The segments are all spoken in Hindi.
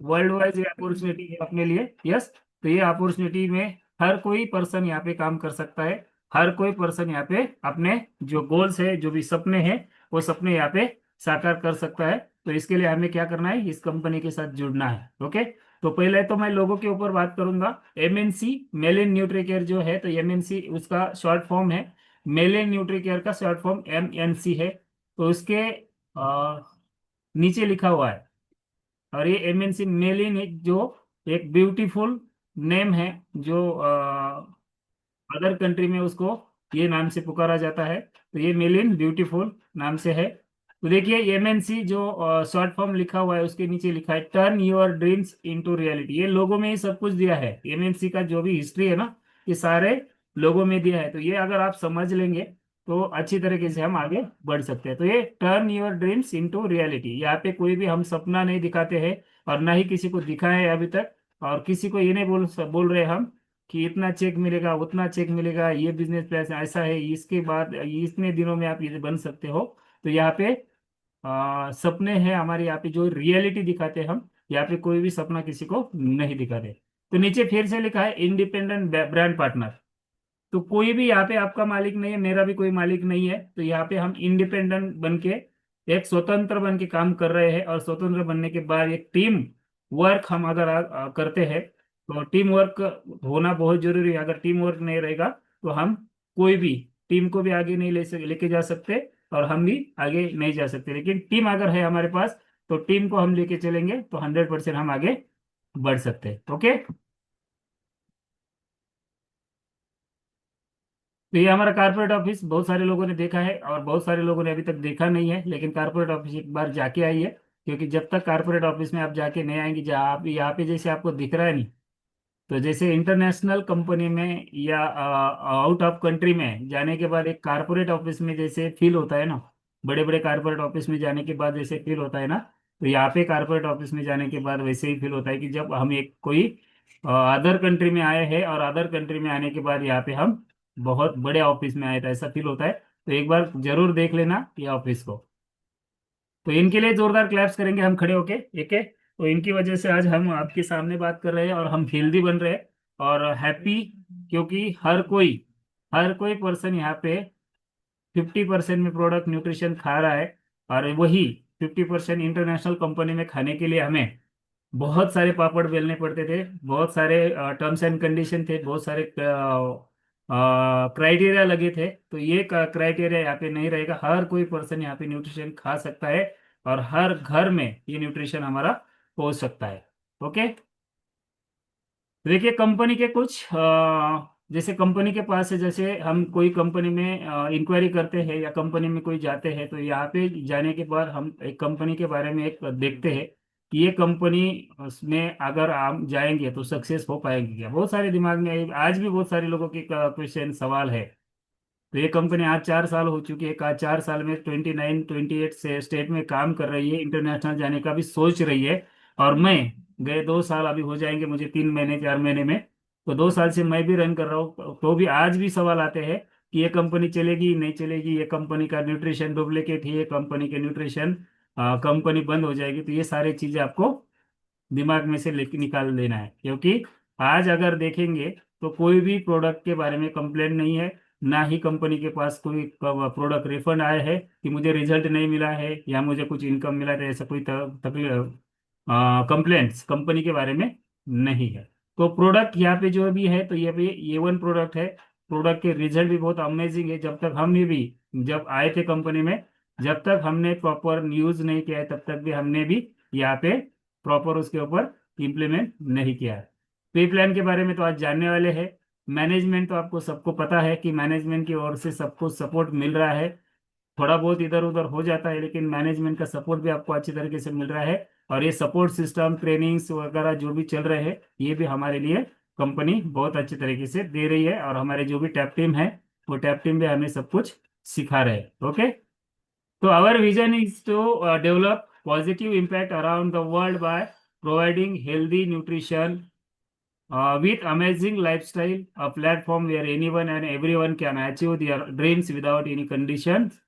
वर्ल्ड वाइज ये अपॉर्चुनिटी है अपने लिए। यस, तो ये अपॉर्चुनिटी में हर कोई पर्सन यहाँ पे काम कर सकता है। हर कोई पर्सन यहाँ पे अपने जो गोल्स है, जो भी सपने हैं, वो सपने यहाँ पे साकार कर सकता है। तो इसके लिए हमें क्या करना है, इस कंपनी के साथ जुड़ना है। ओके, तो पहले तो मैं लोगों के ऊपर बात करूंगा। एमएनसी, मेलिन न्यूट्रीकेयर जो है, तो एमएनसी उसका शॉर्ट फॉर्म है। मेलिन न्यूट्रीकेयर का शॉर्ट फॉर्म एमएनसी है। तो उसके नीचे लिखा हुआ है। और ये एमएनसी मेलिन एक जो एक ब्यूटीफुल नेम है, जो अदर कंट्री में उसको ये नाम से पुकारा जाता है। तो ये मेलिन ब्यूटीफुल नाम से है। तो देखिए एमएनसी जो शॉर्ट फॉर्म लिखा हुआ है, उसके नीचे लिखा है turn your dreams into reality. ये लोगों में ही सब कुछ दिया है। एमएनसी का जो भी हिस्ट्री है ना, ये सारे लोगों में दिया है। तो ये अगर आप समझ लेंगे तो अच्छी तरीके से हम आगे बढ़ सकते हैं। तो ये turn your dreams into reality, यहाँ पे कोई भी हम सपना नहीं दिखाते हैं, और ना ही किसी को दिखाया है अभी तक। और किसी को ये नहीं बोल रहे हम कि इतना चेक मिलेगा, उतना चेक मिलेगा, ये बिजनेस प्लान ऐसा है, इसके बाद इतने दिनों में आप ये बन सकते हो। तो यहाँ पे सपने हैं हमारे, यहाँ पे जो रियलिटी दिखाते हैं हम, यहाँ पे कोई भी सपना किसी को नहीं दिखाते। तो नीचे फिर से लिखा है इंडिपेंडेंट ब्रांड पार्टनर। तो कोई भी यहाँ पे आपका मालिक नहीं है, मेरा भी कोई मालिक नहीं है। तो यहाँ पे हम इंडिपेंडेंट बन के, एक स्वतंत्र बन के काम कर रहे हैं। और स्वतंत्र बनने के बाद एक टीम वर्क हम अगर करते हैं, तो टीम वर्क होना बहुत जरूरी है। अगर टीम वर्क नहीं रहेगा तो हम कोई भी टीम को भी आगे नहीं लेके जा सकते, और हम भी आगे नहीं जा सकते। लेकिन टीम अगर है हमारे पास, तो टीम को हम लेके चलेंगे तो 100% हम आगे बढ़ सकते हैं। ओके, तो ये हमारा कारपोरेट ऑफिस बहुत सारे लोगों ने देखा है, और बहुत सारे लोगों ने अभी तक देखा नहीं है। लेकिन कारपोरेट ऑफिस एक बार जाके आइए, क्योंकि जब तक कारपोरेट ऑफिस में आप जाके नहीं आएंगे, जहाँ आप यहाँ पे जैसे आपको दिख रहा है नहीं, तो जैसे इंटरनेशनल कंपनी में या आउट ऑफ कंट्री में जाने के बाद एक कारपोरेट ऑफिस में जैसे फील होता है ना, बड़े बड़े कारपोरेट ऑफिस में जाने के बाद जैसे फील होता है ना, तो यहाँ पे कारपोरेट ऑफिस में जाने के बाद वैसे ही फील होता है कि जब हम एक कोई अदर कंट्री में आए हैं, और अदर कंट्री में आने के बाद यहाँ पे हम बहुत बड़े ऑफिस में आए, तो ऐसा फील होता है। तो एक बार जरूर देख लेना ये ऑफिस को। तो इनके लिए जोरदार क्लैप्स करेंगे हम खड़े होके, एक है। तो इनकी वजह से आज हम आपके सामने बात कर रहे हैं, और हम हेल्दी बन रहे हैं और हैप्पी। क्योंकि हर कोई पर्सन यहाँ पे 50% में प्रोडक्ट न्यूट्रिशन खा रहा है। और वही 50% इंटरनेशनल कंपनी में खाने के लिए हमें बहुत सारे पापड़ बेलने पड़ते थे, बहुत सारे टर्म्स एंड कंडीशन थे, बहुत सारे क्राइटेरिया लगे थे। तो ये क्राइटेरिया यहाँ पे नहीं रहेगा। हर कोई पर्सन यहाँ पे न्यूट्रिशन खा सकता है, और हर घर में ये न्यूट्रिशन हमारा पहुंच सकता है। ओके, तो देखिए कंपनी के कुछ जैसे कंपनी के पास है, जैसे हम कोई कंपनी में इंक्वायरी करते हैं या कंपनी में कोई जाते हैं, तो यहाँ पे जाने के बाद हम एक कंपनी के बारे में एक देखते हैं कि ये कंपनी में अगर हम जाएंगे तो सक्सेस हो पाएंगे क्या। बहुत सारे दिमाग में आज भी बहुत सारे लोगों के क्वेश्चन सवाल है। तो ये कंपनी आज 4 साल हो चुकी है, 4 साल में 29-28 से स्टेट में काम कर रही है, इंटरनेशनल जाने का भी सोच रही है। और मैं गए 2 साल अभी हो जाएंगे मुझे, 3 महीने 4 महीने में। तो 2 साल से मैं भी रन कर रहा हूँ, तो भी आज भी सवाल आते हैं कि ये कंपनी चलेगी नहीं चलेगी, ये कंपनी का न्यूट्रिशन डुप्लीकेट है, ये कंपनी के न्यूट्रिशन कंपनी बंद हो जाएगी। तो ये सारी चीजें आपको दिमाग में से लेके निकाल लेना है। क्योंकि आज अगर देखेंगे तो कोई भी प्रोडक्ट के बारे में कंप्लेंट नहीं है, ना ही कंपनी के पास कोई प्रोडक्ट रिफंड आया है कि मुझे रिजल्ट नहीं मिला है या मुझे कुछ इनकम मिला है। ऐसा कोई तकलीफ कंप्लेंट्स कंपनी के बारे में नहीं है। तो प्रोडक्ट यहाँ पे जो भी है, तो ये भी A1 प्रोडक्ट है। प्रोडक्ट के रिजल्ट भी बहुत अमेजिंग है। जब तक हमने भी जब आए थे कंपनी में, जब तक हमने प्रॉपर यूज नहीं किया है, तब तक भी हमने भी यहाँ पे प्रॉपर उसके ऊपर इम्प्लीमेंट नहीं किया है। पे प्लान के बारे में तो आज जानने वाले हैं। मैनेजमेंट तो आपको सबको पता है कि मैनेजमेंट की ओर से सबको सपोर्ट मिल रहा है। थोड़ा बहुत इधर उधर हो जाता है, लेकिन मैनेजमेंट का सपोर्ट भी आपको अच्छी तरीके से मिल रहा है। और ये सपोर्ट सिस्टम ट्रेनिंग्स वगैरह जो भी चल रहे हैं, ये भी हमारे लिए कंपनी बहुत अच्छी तरीके से दे रही है। और हमारे जो भी टैप टीम है, वो टैप टीम भी हमें सब कुछ सिखा रहे हैं। ओके, तो our vision is to develop positive impact around the world by providing healthy nutrition with amazing lifestyle, a platform where anyone and everyone can achieve their dreams without any conditions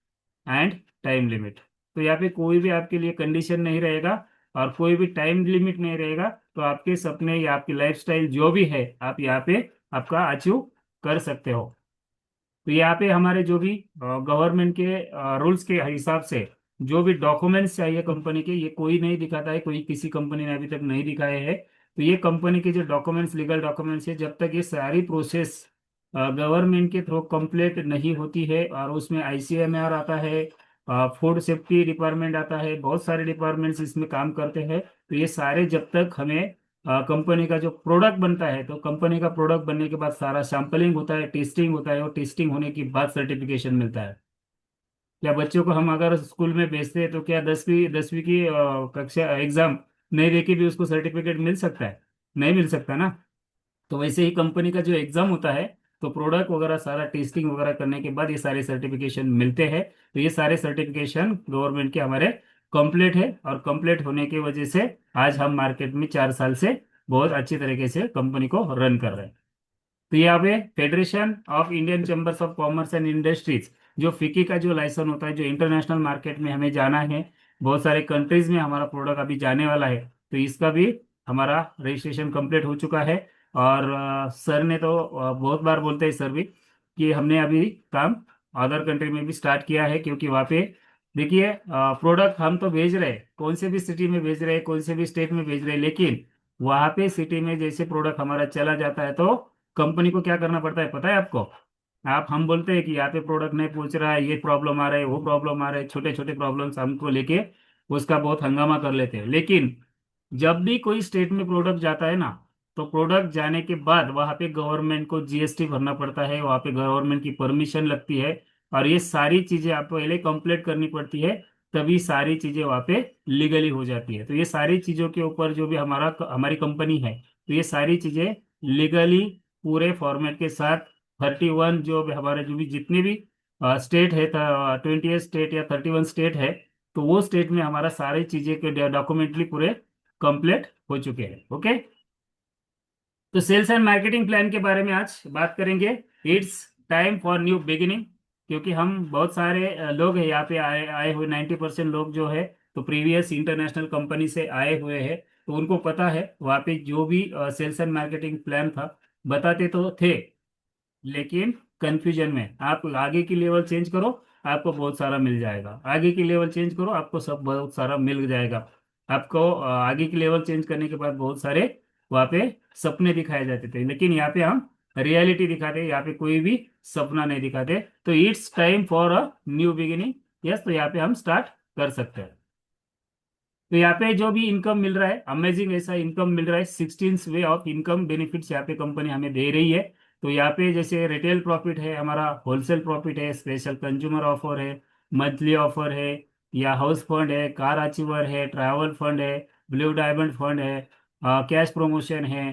and time limit। तो यहाँ पे कोई भी आपके लिए कंडीशन नहीं रहेगा, और कोई भी टाइम लिमिट नहीं रहेगा, तो आपके सपने या आपकी लाइफस्टाइल जो भी है आप यहाँ पे आपका अचीव कर सकते हो। तो यहाँ पे हमारे जो भी गवर्नमेंट के रूल्स के हिसाब से जो भी डॉक्यूमेंट्स चाहिए कंपनी के, ये कोई नहीं दिखाता है, कोई किसी कंपनी ने अभी तक नहीं दिखाए हैं। तो ये कंपनी के जो डॉक्यूमेंट्स, लीगल डॉक्यूमेंट्स है, जब तक ये सारी प्रोसेस गवर्नमेंट के थ्रू कंप्लीट नहीं होती है, और उसमें आईसीएमआर आता है, फूड सेफ्टी डिपार्टमेंट आता है, बहुत सारे डिपार्टमेंट्स इसमें काम करते हैं। तो ये सारे जब तक हमें कंपनी का जो प्रोडक्ट बनता है, तो कंपनी का प्रोडक्ट बनने के बाद सारा सैंपलिंग होता है, टेस्टिंग होता है, और टेस्टिंग होने के बाद सर्टिफिकेशन मिलता है। क्या बच्चों को हम अगर स्कूल में भेजते हैं तो क्या 10वीं की कक्षा एग्जाम नहीं देके भी उसको सर्टिफिकेट मिल सकता है? नहीं मिल सकता ना। तो वैसे ही कंपनी का जो एग्जाम होता है, तो प्रोडक्ट वगैरह सारा टेस्टिंग वगैरह करने के बाद ये सारे सर्टिफिकेशन मिलते हैं। तो ये सारे सर्टिफिकेशन गवर्नमेंट के हमारे कंप्लीट है, और कंप्लीट होने की वजह से आज हम मार्केट में 4 साल से बहुत अच्छी तरीके से कंपनी को रन कर रहे हैं। तो यहाँ पे federation of Indian chambers of commerce and industries, जो फिक्की का जो लाइसेंस होता है, जो इंटरनेशनल मार्केट में हमें जाना है, बहुत सारे कंट्रीज में हमारा प्रोडक्ट अभी जाने वाला है, तो इसका भी हमारा रजिस्ट्रेशन कंप्लीट हो चुका है। और सर ने तो बहुत बार बोलते हैं सर भी कि हमने अभी काम अदर कंट्री में भी स्टार्ट किया है, क्योंकि वहाँ पे देखिए प्रोडक्ट हम तो भेज रहे हैं, कौन से भी सिटी में भेज रहे हैं, कौन से भी स्टेट में भेज रहे हैं, लेकिन वहाँ पे सिटी में जैसे प्रोडक्ट हमारा चला जाता है, तो कंपनी को क्या करना पड़ता है पता है आपको? आप हम बोलते हैं कि यहाँ पे प्रोडक्ट नहीं पहुंच रहा है, ये प्रॉब्लम आ रहा है, वो प्रॉब्लम आ रहा है, छोटे छोटे प्रॉब्लम्स हमको लेके उसका बहुत हंगामा कर लेते हैं। लेकिन जब भी कोई स्टेट में प्रोडक्ट जाता है ना, तो प्रोडक्ट जाने के बाद वहाँ पे गवर्नमेंट को जीएसटी भरना पड़ता है, वहाँ पे गवर्नमेंट की परमिशन लगती है, और ये सारी चीजें आपको पहले कंप्लीट करनी पड़ती है, तभी सारी चीजें वहाँ पे लीगली हो जाती है। तो ये सारी चीजों के ऊपर जो भी हमारी कंपनी है, तो ये सारी चीजें लीगली पूरे फॉर्मेट के साथ 31 जो भी हमारे जो भी जितने भी स्टेट है, 20 स्टेट या 31 स्टेट है, तो वो स्टेट में हमारा सारी चीजें के डॉक्यूमेंटली पूरे कंप्लीट हो चुके हैं। ओके, तो सेल्स एंड मार्केटिंग प्लान के बारे में आज बात करेंगे। It's time for new beginning, क्योंकि हम बहुत सारे लोग हैं यहाँ पे आए आए हुए, 90% लोग जो है तो प्रीवियस इंटरनेशनल कंपनी से आए हुए हैं, तो उनको पता है वहाँ पे जो भी सेल्स एंड मार्केटिंग प्लान था, बताते तो थे, लेकिन कंफ्यूजन में आप आगे की लेवल चेंज करो, आपको बहुत सारा मिल जाएगा, आगे की लेवल चेंज करो, आपको सब बहुत सारा मिल जाएगा। आपको आगे की लेवल चेंज करने के बाद बहुत सारे वहाँ पे सपने दिखाए जाते थे, लेकिन यहाँ पे हम रियलिटी दिखाते हैं, यहाँ पे कोई भी सपना नहीं दिखाते। तो it's time for a new beginning. Yes, तो यहाँ पे हम स्टार्ट कर सकते हैं। तो यहाँ पे जो भी इनकम मिल रहा है, अमेजिंग ऐसा इनकम मिल रहा है, 16 वे ऑफ इनकम बेनिफिट्स यहाँ पे कंपनी हमें दे रही है। तो यहाँ पे जैसे रिटेल प्रॉफिट है हमारा, होलसेल प्रॉफिट है, स्पेशल कंज्यूमर ऑफर है, मंथली ऑफर है, या हाउस फंड है, कार अचीवर है, ट्रैवल फंड है, ब्लू डायमंड फंड है, कैश प्रमोशन है,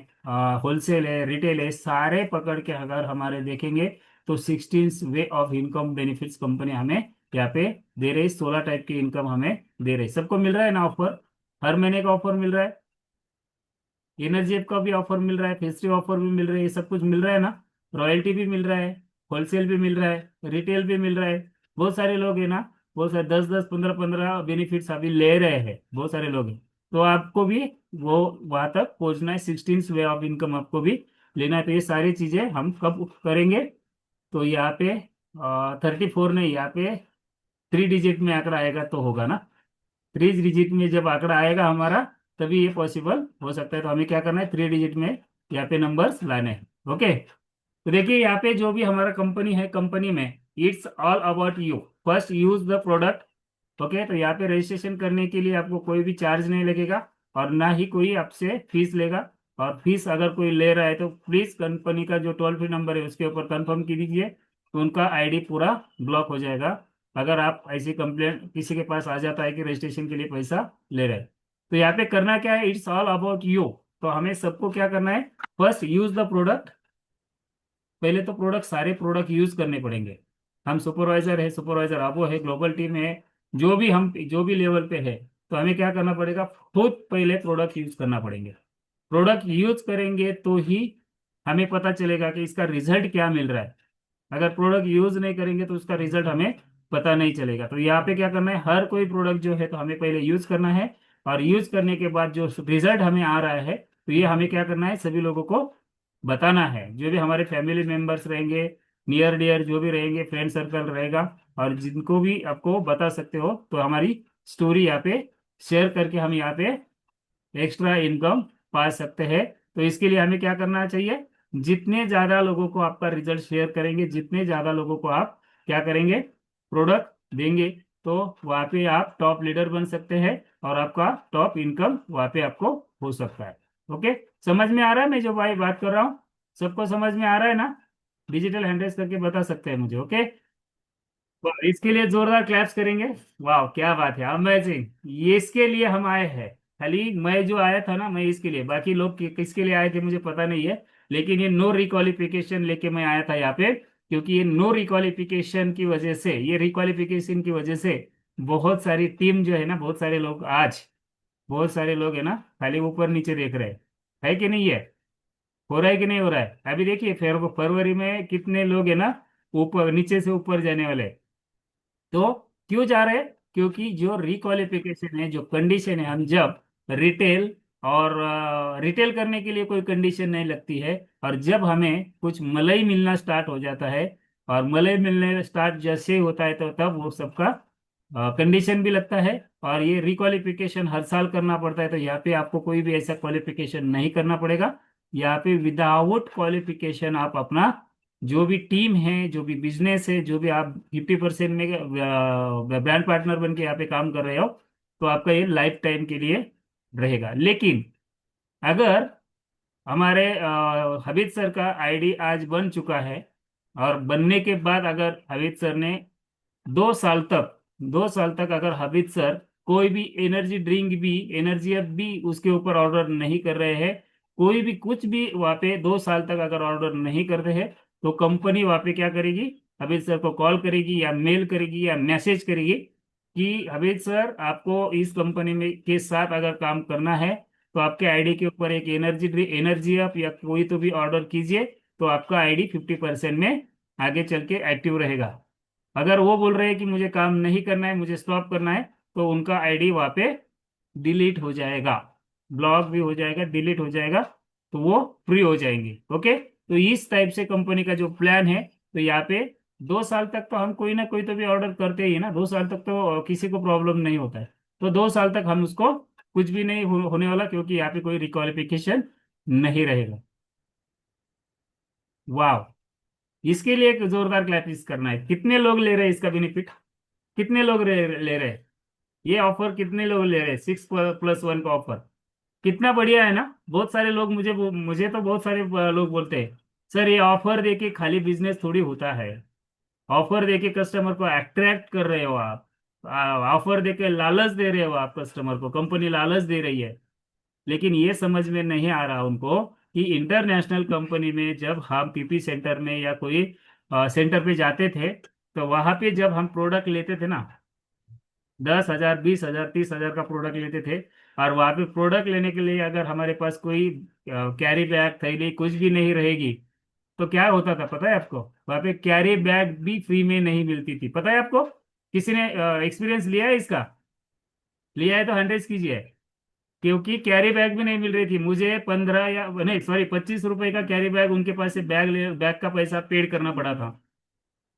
होलसेल है, रिटेल है, सारे पकड़ के अगर हमारे देखेंगे, तो 16 way of income benefits company हमें यहाँ पे दे रही। 16 टाइप की इनकम हमें दे रही, सबको मिल रहा है ना ऑफर, हर महीने का ऑफर मिल रहा है, एनर्जी ऐप का भी ऑफर मिल रहा है, फेस्टिव ऑफर भी मिल रहा है, ये सब कुछ मिल रहा है ना। रॉयल्टी भी मिल रहा है, होलसेल भी मिल रहा है, रिटेल भी मिल रहा है। बहुत सारे लोग हैं ना, बहुत सारे 10-10 15-15 बेनिफिट्स अभी ले रहे हैं, बहुत सारे लोग हैं। तो आपको भी वो वहां तक पहुंचना है, 16 वे ऑफ इनकम आपको भी लेना है। तो ये सारी चीजें हम कब करेंगे? तो यहाँ पे 34 नहीं, यहाँ पे 3 डिजिट में आंकड़ा आएगा तो होगा ना। 3 डिजिट में जब आंकड़ा आएगा हमारा, तभी ये पॉसिबल हो सकता है। तो हमें क्या करना है, 3 डिजिट में यहाँ पे नंबर्स लाने हैं। ओके, तो देखिए यहाँ पे जो भी हमारा कंपनी है, कंपनी में it's all about you, first use the product. Okay, तो यहाँ पे रजिस्ट्रेशन करने के लिए आपको कोई भी चार्ज नहीं लगेगा, और ना ही कोई आपसे फीस लेगा। और फीस अगर कोई ले रहा है तो प्लीज कंपनी का जो टोल फ्री नंबर है उसके ऊपर कंफर्म कीजिए, तो उनका आईडी पूरा ब्लॉक हो जाएगा। अगर आप ऐसी कंप्लेंट किसी के पास आ जाता है कि रजिस्ट्रेशन के लिए पैसा ले रहे हैं, तो यहाँ पे करना क्या है, इट्स ऑल अबाउट यू। तो हमें सबको क्या करना है, फर्स्ट यूज द प्रोडक्ट। पहले तो प्रोडक्ट, सारे प्रोडक्ट यूज करने पड़ेंगे। हम सुपरवाइजर है, सुपरवाइजर आबो है, ग्लोबल टीम है, जो भी लेवल पे है, तो हमें क्या करना पड़ेगा, खुद पहले प्रोडक्ट यूज करना पड़ेंगे। प्रोडक्ट यूज करेंगे तो ही हमें पता चलेगा कि इसका रिजल्ट क्या मिल रहा है। अगर प्रोडक्ट यूज नहीं करेंगे तो उसका रिजल्ट हमें पता नहीं चलेगा। तो यहाँ पे क्या करना है, हर कोई प्रोडक्ट जो है तो हमें पहले यूज करना है, 1 से 2 महीने तक यूज करना है, उसके बाद हमें पता चलेगा कि इसका रिजल्ट क्या मिल रहा है। अगर प्रोडक्ट यूज नहीं करेंगे तो उसका रिजल्ट हमें पता नहीं चलेगा। तो यहाँ पे क्या करना है, हर कोई प्रोडक्ट जो है तो हमें पहले यूज करना है, और यूज करने के बाद जो रिजल्ट हमें आ रहा है, तो ये हमें क्या करना है, सभी लोगों को बताना है। जो भी हमारे फैमिली मेंबर्स रहेंगे, नियर डियर जो भी रहेंगे, फ्रेंड सर्कल रहेगा, और जिनको भी आपको बता सकते हो, तो हमारी स्टोरी यहाँ पे शेयर करके हम यहाँ पे एक्स्ट्रा इनकम पा सकते हैं। तो इसके लिए हमें क्या करना चाहिए, जितने ज्यादा लोगों को आपका रिजल्ट शेयर करेंगे, जितने ज्यादा लोगों को आप क्या करेंगे, प्रोडक्ट देंगे, तो वहाँ पे आप टॉप लीडर बन सकते हैं, और आपका टॉप इनकम वहाँ पे आपको हो सकता है। ओके, समझ में आ रहा है मैं जो भाई बात कर रहा हूँ? सबको समझ में आ रहा है ना? डिजिटल हैंडल्स करके बता सकते हैं मुझे। ओके, तो इसके लिए जोरदार क्लैप्स करेंगे। वाह, क्या बात है, अमेजिंग। ये इसके लिए हम आए हैं। खाली मैं जो आया था ना, मैं इसके लिए, बाकी लोग किसके लिए आए थे मुझे पता नहीं है, लेकिन ये नो रिक्वालिफिकेशन लेके मैं आया था यहाँ पे। क्योंकि ये नो रिक्वालिफिकेशन की वजह से, ये रिक्वालिफिकेशन की वजह से बहुत सारी टीम जो है ना, बहुत सारे लोग आज, बहुत सारे लोग है ना, खाली ऊपर नीचे देख रहे हैं। है कि नहीं है? हो रहा है कि नहीं हो रहा है? अभी देखिए फरवरी में कितने लोग है ना, ऊपर नीचे से ऊपर जाने वाले। तो क्यों जा रहे हैं? क्योंकि जो रिक्वालिफिकेशन है, जो कंडीशन है, हम जब रिटेल, और रिटेल करने के लिए कोई कंडीशन नहीं लगती है, और जब हमें कुछ मलाई मिलना स्टार्ट हो जाता है, और मलाई मिलने स्टार्ट जैसे होता है, तो तब वो सबका कंडीशन भी लगता है। और ये रिक्वालिफिकेशन हर साल करना पड़ता है। तो यहाँ पे आपको कोई भी ऐसा क्वालिफिकेशन नहीं करना पड़ेगा। यहाँ पे विदाउट क्वालिफिकेशन आप अपना जो भी टीम है, जो भी बिजनेस है, जो भी आप 50% में ब्रांड पार्टनर बन के यहाँ पे काम कर रहे हो, तो आपका ये लाइफ टाइम के लिए रहेगा। लेकिन अगर हमारे हबीब सर का आईडी आज बन चुका है, और बनने के बाद अगर हबीब सर ने 2 साल तक, 2 साल तक अगर हबीब सर कोई भी एनर्जी ड्रिंक भी, एनर्जी अब भी उसके ऊपर ऑर्डर नहीं कर रहे हैं, कोई भी कुछ भी वहाँ पे 2 साल तक अगर ऑर्डर नहीं करते हैं, तो कंपनी वहाँ पे क्या करेगी, हबीब सर को कॉल करेगी, या मेल करेगी, या मैसेज करेगी कि हबीब सर, आपको इस कंपनी में के साथ अगर काम करना है, तो आपके आईडी के ऊपर एक एनर्जी अप या कोई तो भी ऑर्डर कीजिए, तो आपका आईडी 50% में आगे चल के एक्टिव रहेगा। अगर वो बोल रहे हैं कि मुझे काम नहीं करना है, मुझे स्टॉप करना है, तो उनका आईडी वहाँ पे डिलीट हो जाएगा, ब्लॉक भी हो जाएगा, डिलीट हो जाएगा, तो वो फ्री हो जाएंगे। ओके, तो इस टाइप से कंपनी का जो प्लान है, तो यहाँ पे 2 साल तक तो हम कोई ना कोई तो भी ऑर्डर करते ही है ना, 2 साल तक तो किसी को प्रॉब्लम नहीं होता है। तो 2 साल तक हम उसको कुछ भी नहीं होने वाला, क्योंकि यहाँ पे कोई रिक्वालिफिकेशन नहीं रहेगा। वाह, इसके लिए एक जोरदार क्लैपिंग करना है। कितने लोग ले रहे हैं इसका बेनिफिट? कितने लोग ले रहे हैं? ये ऑफर कितने लोग ले रहे हैं? 6+1 का ऑफर कितना बढ़िया है ना। बहुत सारे लोग मुझे तो बहुत सारे लोग बोलते हैं, सर ये ऑफर देके खाली बिजनेस थोड़ी होता है। ऑफर देके कस्टमर को अट्रैक्ट कर रहे हो आप, ऑफर देके लालच दे रहे हो आप कस्टमर को, कंपनी लालच दे रही है। लेकिन ये समझ में नहीं आ रहा उनको कि इंटरनेशनल कंपनी में जब हम पीपी सेंटर में या कोई सेंटर पे जाते थे, तो वहां पे जब हम प्रोडक्ट लेते थे ना, 10,000, 20,000, 30,000 का प्रोडक्ट लेते थे, और वहां पे प्रोडक्ट लेने के लिए अगर हमारे पास कोई कैरी बैग, थैली कुछ भी नहीं रहेगी, तो क्या होता था पता है आपको? वहां पे कैरी बैग भी फ्री में नहीं मिलती थी। पता है आपको? किसी ने एक्सपीरियंस लिया है इसका? लिया है तो 100 कीजिए। क्योंकि कैरी बैग भी नहीं मिल रही थी मुझे, 15 या नहीं सॉरी 25 रुपए का कैरी बैग, उनके पास से बैग का पैसा पेड करना पड़ा था।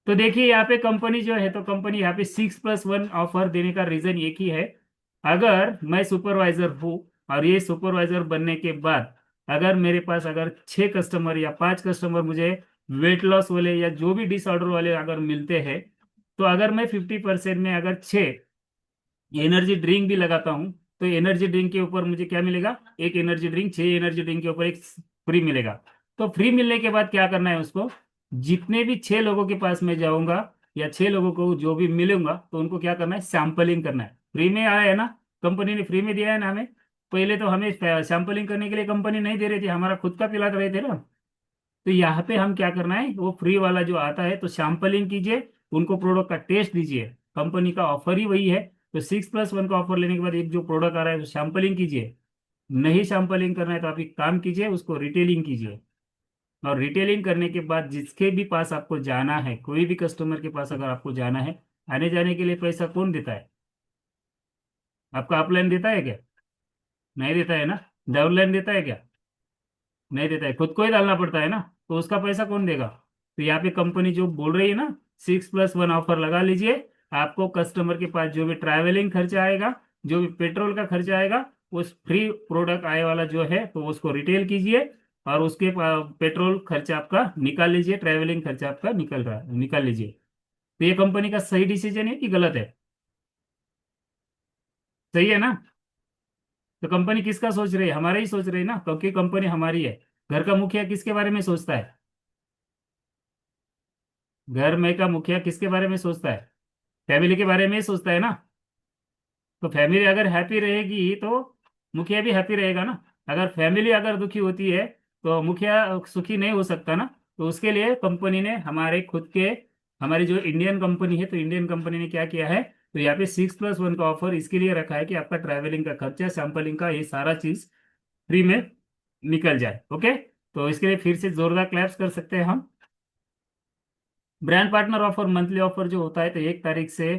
तो देखिए यहाँ पे कंपनी जो है, तो कंपनी यहाँ पे 6+1 ऑफर देने का रीजन एक ही है। अगर मैं सुपरवाइजर हूँ, और ये सुपरवाइजर बनने के बाद अगर मेरे पास अगर 6 कस्टमर या 5 कस्टमर मुझे वेट लॉस वाले या जो भी डिसऑर्डर वाले अगर मिलते हैं, तो अगर मैं 50% में अगर 6 एनर्जी ड्रिंक भी लगाता हूँ, तो एनर्जी ड्रिंक के ऊपर मुझे क्या मिलेगा? एक एनर्जी ड्रिंक, 6 एनर्जी ड्रिंक के ऊपर एक फ्री मिलेगा। तो फ्री मिलने के बाद क्या करना है उसको, जितने भी 6 लोगों के पास मैं जाऊंगा, या 6 लोगों को जो भी मिलूंगा, तो उनको क्या करना है, सैंपलिंग करना है। फ्री में आया है ना, कंपनी ने फ्री में दिया है ना हमें। पहले तो हमें सैंपलिंग करने के लिए कंपनी नहीं दे रही थी, हमारा खुद का पिला रहे थे ना। तो यहाँ पे हम क्या करना है, वो फ्री वाला जो आता है, तो सैंपलिंग कीजिए, उनको प्रोडक्ट का टेस्ट दीजिए। कंपनी का ऑफर ही वही है। तो 6+1 का ऑफर लेने के बाद एक जो प्रोडक्ट आ रहा है, तो सैंपलिंग कीजिए। नहीं सैंपलिंग करना है तो आप एक काम कीजिए, उसको रिटेलिंग कीजिए। और रिटेलिंग करने के बाद जिसके भी पास आपको जाना है, कोई भी कस्टमर के पास अगर आपको जाना है, आने जाने के लिए पैसा कौन देता है? आपका अपलाइन देता है क्या? नहीं देता है ना। डाउनलाइन देता है क्या? नहीं देता है, खुद को ही डालना पड़ता है ना। तो उसका पैसा कौन देगा? तो यहाँ पे कंपनी जो बोल रही है ना, 6+1 ऑफर लगा लीजिए। आपको कस्टमर के पास जो भी ट्रैवलिंग खर्चा आएगा, जो भी पेट्रोल का खर्चा आएगा, उस फ्री प्रोडक्ट आए वाला जो है तो उसको रिटेल कीजिए, और उसके पेट्रोल खर्चा आपका निकाल लीजिए, ट्रैवलिंग खर्चा आपका निकल रहा है, निकाल लीजिए। तो ये कंपनी का सही डिसीजन है कि गलत है? सही है ना? तो कंपनी किसका सोच रही है? हमारा ही सोच रही है ना, क्योंकि कंपनी हमारी है। घर का मुखिया किसके बारे में सोचता है? घर में का मुखिया किसके बारे में सोचता है? फैमिली के बारे में ही सोचता है ना। तो फैमिली अगर हैप्पी रहेगी तो मुखिया भी हैप्पी रहेगा ना। अगर फैमिली अगर दुखी होती है तो मुखिया सुखी नहीं हो सकता ना। तो उसके लिए कंपनी ने हमारे खुद के, हमारी जो इंडियन कंपनी है, तो इंडियन कंपनी ने क्या किया है, तो यहाँ पे 6+1 का ऑफर इसके लिए रखा है कि आपका ट्रैवलिंग का खर्चा, सैंपलिंग का, ये सारा चीज फ्री में निकल जाए। ओके, तो इसके लिए फिर से जोरदार क्लैप्स कर सकते हैं हम। Brand partner offer, monthly offer जो होता है, तो 1 तारीख से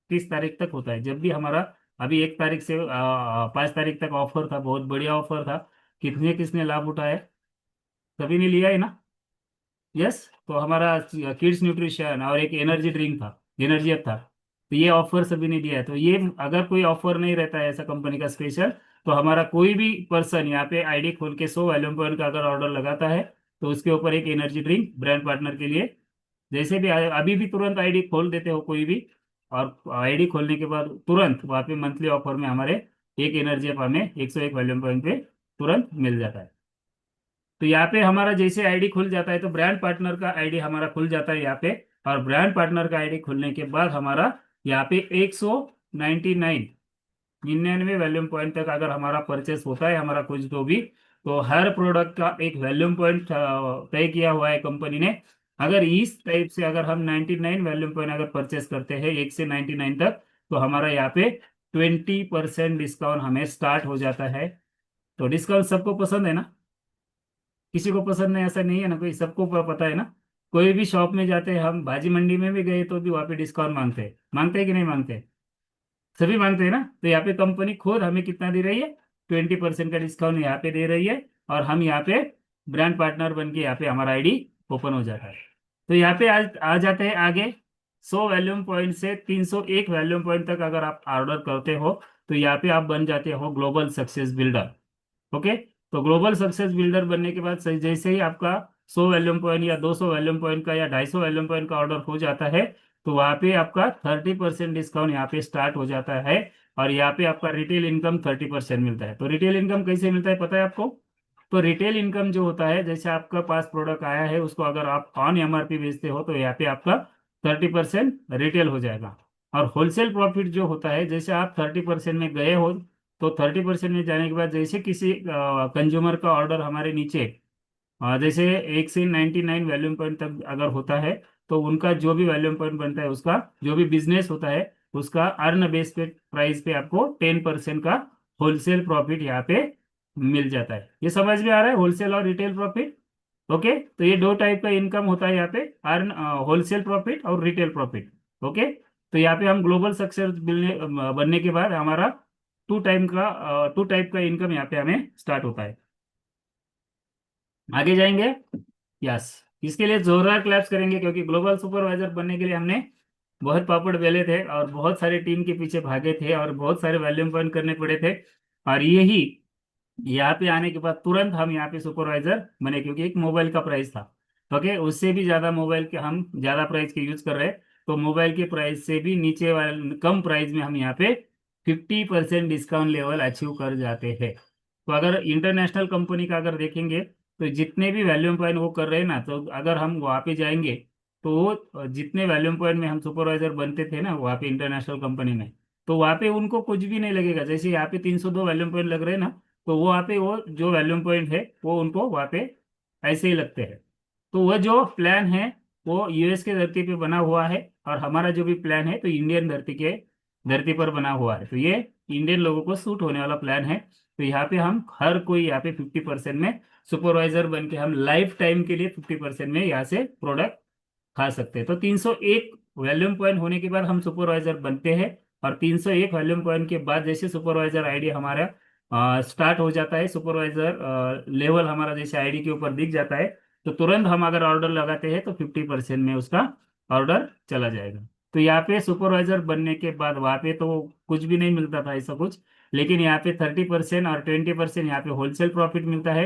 30 तारीख तक होता है। जब भी हमारा, अभी 1 तारीख से 5 तारीख तक ऑफर था, बहुत बढ़िया ऑफर था। कितने किसने लाभ उठाया? सभी ने लिया है ना? यस। तो हमारा किड्स न्यूट्रिशन और एक एनर्जी ड्रिंक था, एनर्जी था। तो ये ऑफर सभी ने दिया है। तो ये अगर कोई ऑफर नहीं रहता है ऐसा कंपनी का स्पेशल, तो हमारा कोई भी पर्सन यहाँ पे आईडी खोल के 100 वैल्यूम पॉइंट का अगर ऑर्डर लगाता है, तो उसके ऊपर एक एनर्जी ड्रिंक ब्रांड पार्टनर के लिए, जैसे भी अभी भी तुरंत आईडी खोल देते हो कोई भी, और आईडी खोलने के बाद तुरंत वहाँ पे मंथली ऑफर में हमारे एक एनर्जी अप हमें 101 वैल्यूम पॉइंट पे तुरंत मिल जाता है। तो यहाँ पे हमारा जैसे आईडी खुल जाता है, तो ब्रांड पार्टनर का आईडी हमारा खुल जाता है यहाँ पे। और ब्रांड पार्टनर का आईडी खुलने के बाद हमारा यहाँ पे 199, 99 वैल्यूम पॉइंट तक अगर हमारा परचेस होता है हमारा कुछ तो भी, तो हर प्रोडक्ट का एक वैल्यूम पॉइंट तय किया हुआ है कंपनी ने। अगर इस टाइप से अगर हम 99 वैल्यूम पॉइंट अगर परचेस करते हैं 1 से 99 तक, तो हमारा यहाँ पे 20% डिस्काउंट हमें स्टार्ट हो जाता है। तो डिस्काउंट सबको पसंद है ना? किसी को पसंद नहीं ऐसा नहीं है ना, कोई सबको पता है ना। कोई भी शॉप में जाते हैं, हम भाजी मंडी में भी गए तो भी वहाँ पे डिस्काउंट मांगते हैं कि नहीं मांगते? सभी मांगते हैं ना। तो यहाँ पे कंपनी खुद हमें कितना दे रही है? 20% का डिस्काउंट यहाँ पे दे रही है। और हम यहाँ पे ब्रांड पार्टनर बन के यहाँ पे हमारा आईडी ओपन हो जाता है। तो यहाँ पे आज आ जाते हैं आगे। 100 वैल्यूम पॉइंट से 301 वैल्यूम पॉइंट तक अगर आप ऑर्डर करते हो, तो यहाँ पे आप बन जाते हो ग्लोबल सक्सेस बिल्डर। ओके। तो ग्लोबल सक्सेस बिल्डर बनने के बाद जैसे ही आपका 100 वैल्यूम पॉइंट या 200 वैल्यूम पॉइंट का या 250 वैल्यूम पॉइंट का ऑर्डर हो जाता है, तो वहाँ पे आपका 30% डिस्काउंट यहाँ पे स्टार्ट हो जाता है। और यहाँ पे आपका रिटेल इनकम 30% मिलता है। तो रिटेल इनकम कैसे मिलता है पता है आपको? तो रिटेल इनकम जो होता है, जैसे आपका पास प्रोडक्ट आया है उसको अगर आप ऑन एमआरपी बेचते हो, तो यहाँ पे आपका 30% रिटेल हो जाएगा। और होलसेल प्रॉफिट जो होता है, जैसे आप 30% में गए हो, तो 30% में जाने के बाद जैसे किसी कंज्यूमर का ऑर्डर हमारे नीचे, जैसे 1 से 99 वैल्यूम पॉइंट तक अगर होता है, तो उनका जो भी वैल्यूम पॉइंट बनता है, उसका जो भी बिजनेस होता है, उसका अर्न बेस पे प्राइस पे आपको 10% का होलसेल प्रॉफिट यहाँ पे मिल जाता है। ये समझ में आ रहा है, होलसेल और रिटेल प्रॉफिट? ओके। तो ये दो टाइप का इनकम होता है यहाँ पे, अर्न होलसेल प्रॉफिट और रिटेल प्रॉफिट। ओके। तो यहाँ पे हम ग्लोबल सक्सेस बनने के बाद हमारा टू टाइप का इनकम यहाँ पे हमें स्टार्ट होता है। आगे जाएंगे। यस। इसके लिए जोरदार क्लैप्स करेंगे, क्योंकि ग्लोबल सुपरवाइजर बनने के लिए हमने बहुत पापड़ बेले थे और बहुत सारे टीम के पीछे भागे थे और बहुत सारे वैल्यूम पॉइंट करने पड़े थे। और यही यहाँ पे आने के बाद तुरंत हम यहाँ पे सुपरवाइजर बने, क्योंकि एक मोबाइल का प्राइस था। ओके, उससे भी ज्यादा मोबाइल के हम ज्यादा प्राइस के यूज कर रहे हैं। तो मोबाइल के प्राइस से भी नीचे वाले कम प्राइस में हम यहाँ पे 50% डिस्काउंट लेवल अचीव कर जाते हैं। तो अगर इंटरनेशनल कंपनी का अगर देखेंगे, तो जितने भी वैल्यूम पॉइंट वो कर रहे हैं ना, तो अगर हम वहाँ पे जाएंगे, तो वो जितने वैल्यूम पॉइंट में हम सुपरवाइजर बनते थे ना वहाँ पे इंटरनेशनल कंपनी में, तो वहाँ पे उनको कुछ भी नहीं लगेगा। जैसे यहाँ पे 302 वैल्यूम पॉइंट लग रहे हैं ना, तो वो वहाँ पे वो जो वैल्यूम पॉइंट है वो उनको वहाँ पे ऐसे ही लगते हैं। तो वह जो प्लान है वो यूएस के धरती पे बना हुआ है, और हमारा जो भी प्लान है तो इंडियन धरती पर बना हुआ है। तो ये इंडियन लोगों को सूट होने वाला प्लान है। तो यहाँ पे हम हर कोई यहाँ पे 50% में सुपरवाइजर बन के हम लाइफ टाइम के लिए 50% में यहाँ से प्रोडक्ट खा सकते हैं। तो 301 वॉल्यूम पॉइंट होने के बाद हम सुपरवाइजर बनते हैं। और 301 वॉल्यूम पॉइंट के बाद जैसे सुपरवाइजर आईडी हमारा स्टार्ट हो जाता है, सुपरवाइजर लेवल हमारा जैसे आईडी के ऊपर दिख जाता है, तो तुरंत हम अगर ऑर्डर लगाते हैं तो 50% में उसका ऑर्डर चला जाएगा। तो यहाँ पे सुपरवाइजर बनने के बाद वहाँ पे तो कुछ भी नहीं मिलता था ऐसा कुछ, लेकिन यहाँ पे 30% और 20% यहाँ पे होलसेल प्रॉफिट मिलता है।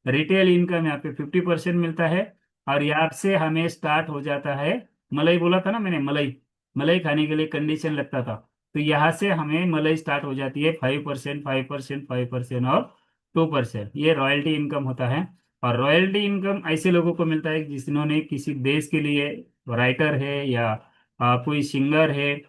रिटेल इनकम यहाँ पे 50% मिलता है। और यहाँ से हमें स्टार्ट हो जाता है, मलाई बोला था ना मैंने, मलाई मलाई खाने के लिए कंडीशन लगता था, तो यहाँ से हमें मलाई स्टार्ट हो जाती है 5%, 5%, 5% और 2%, ये रॉयल्टी इनकम होता है। और रॉयल्टी इनकम ऐसे लोगों को मिलता है जिन्होंने किसी देश के लिए, राइटर है या कोई सिंगर है,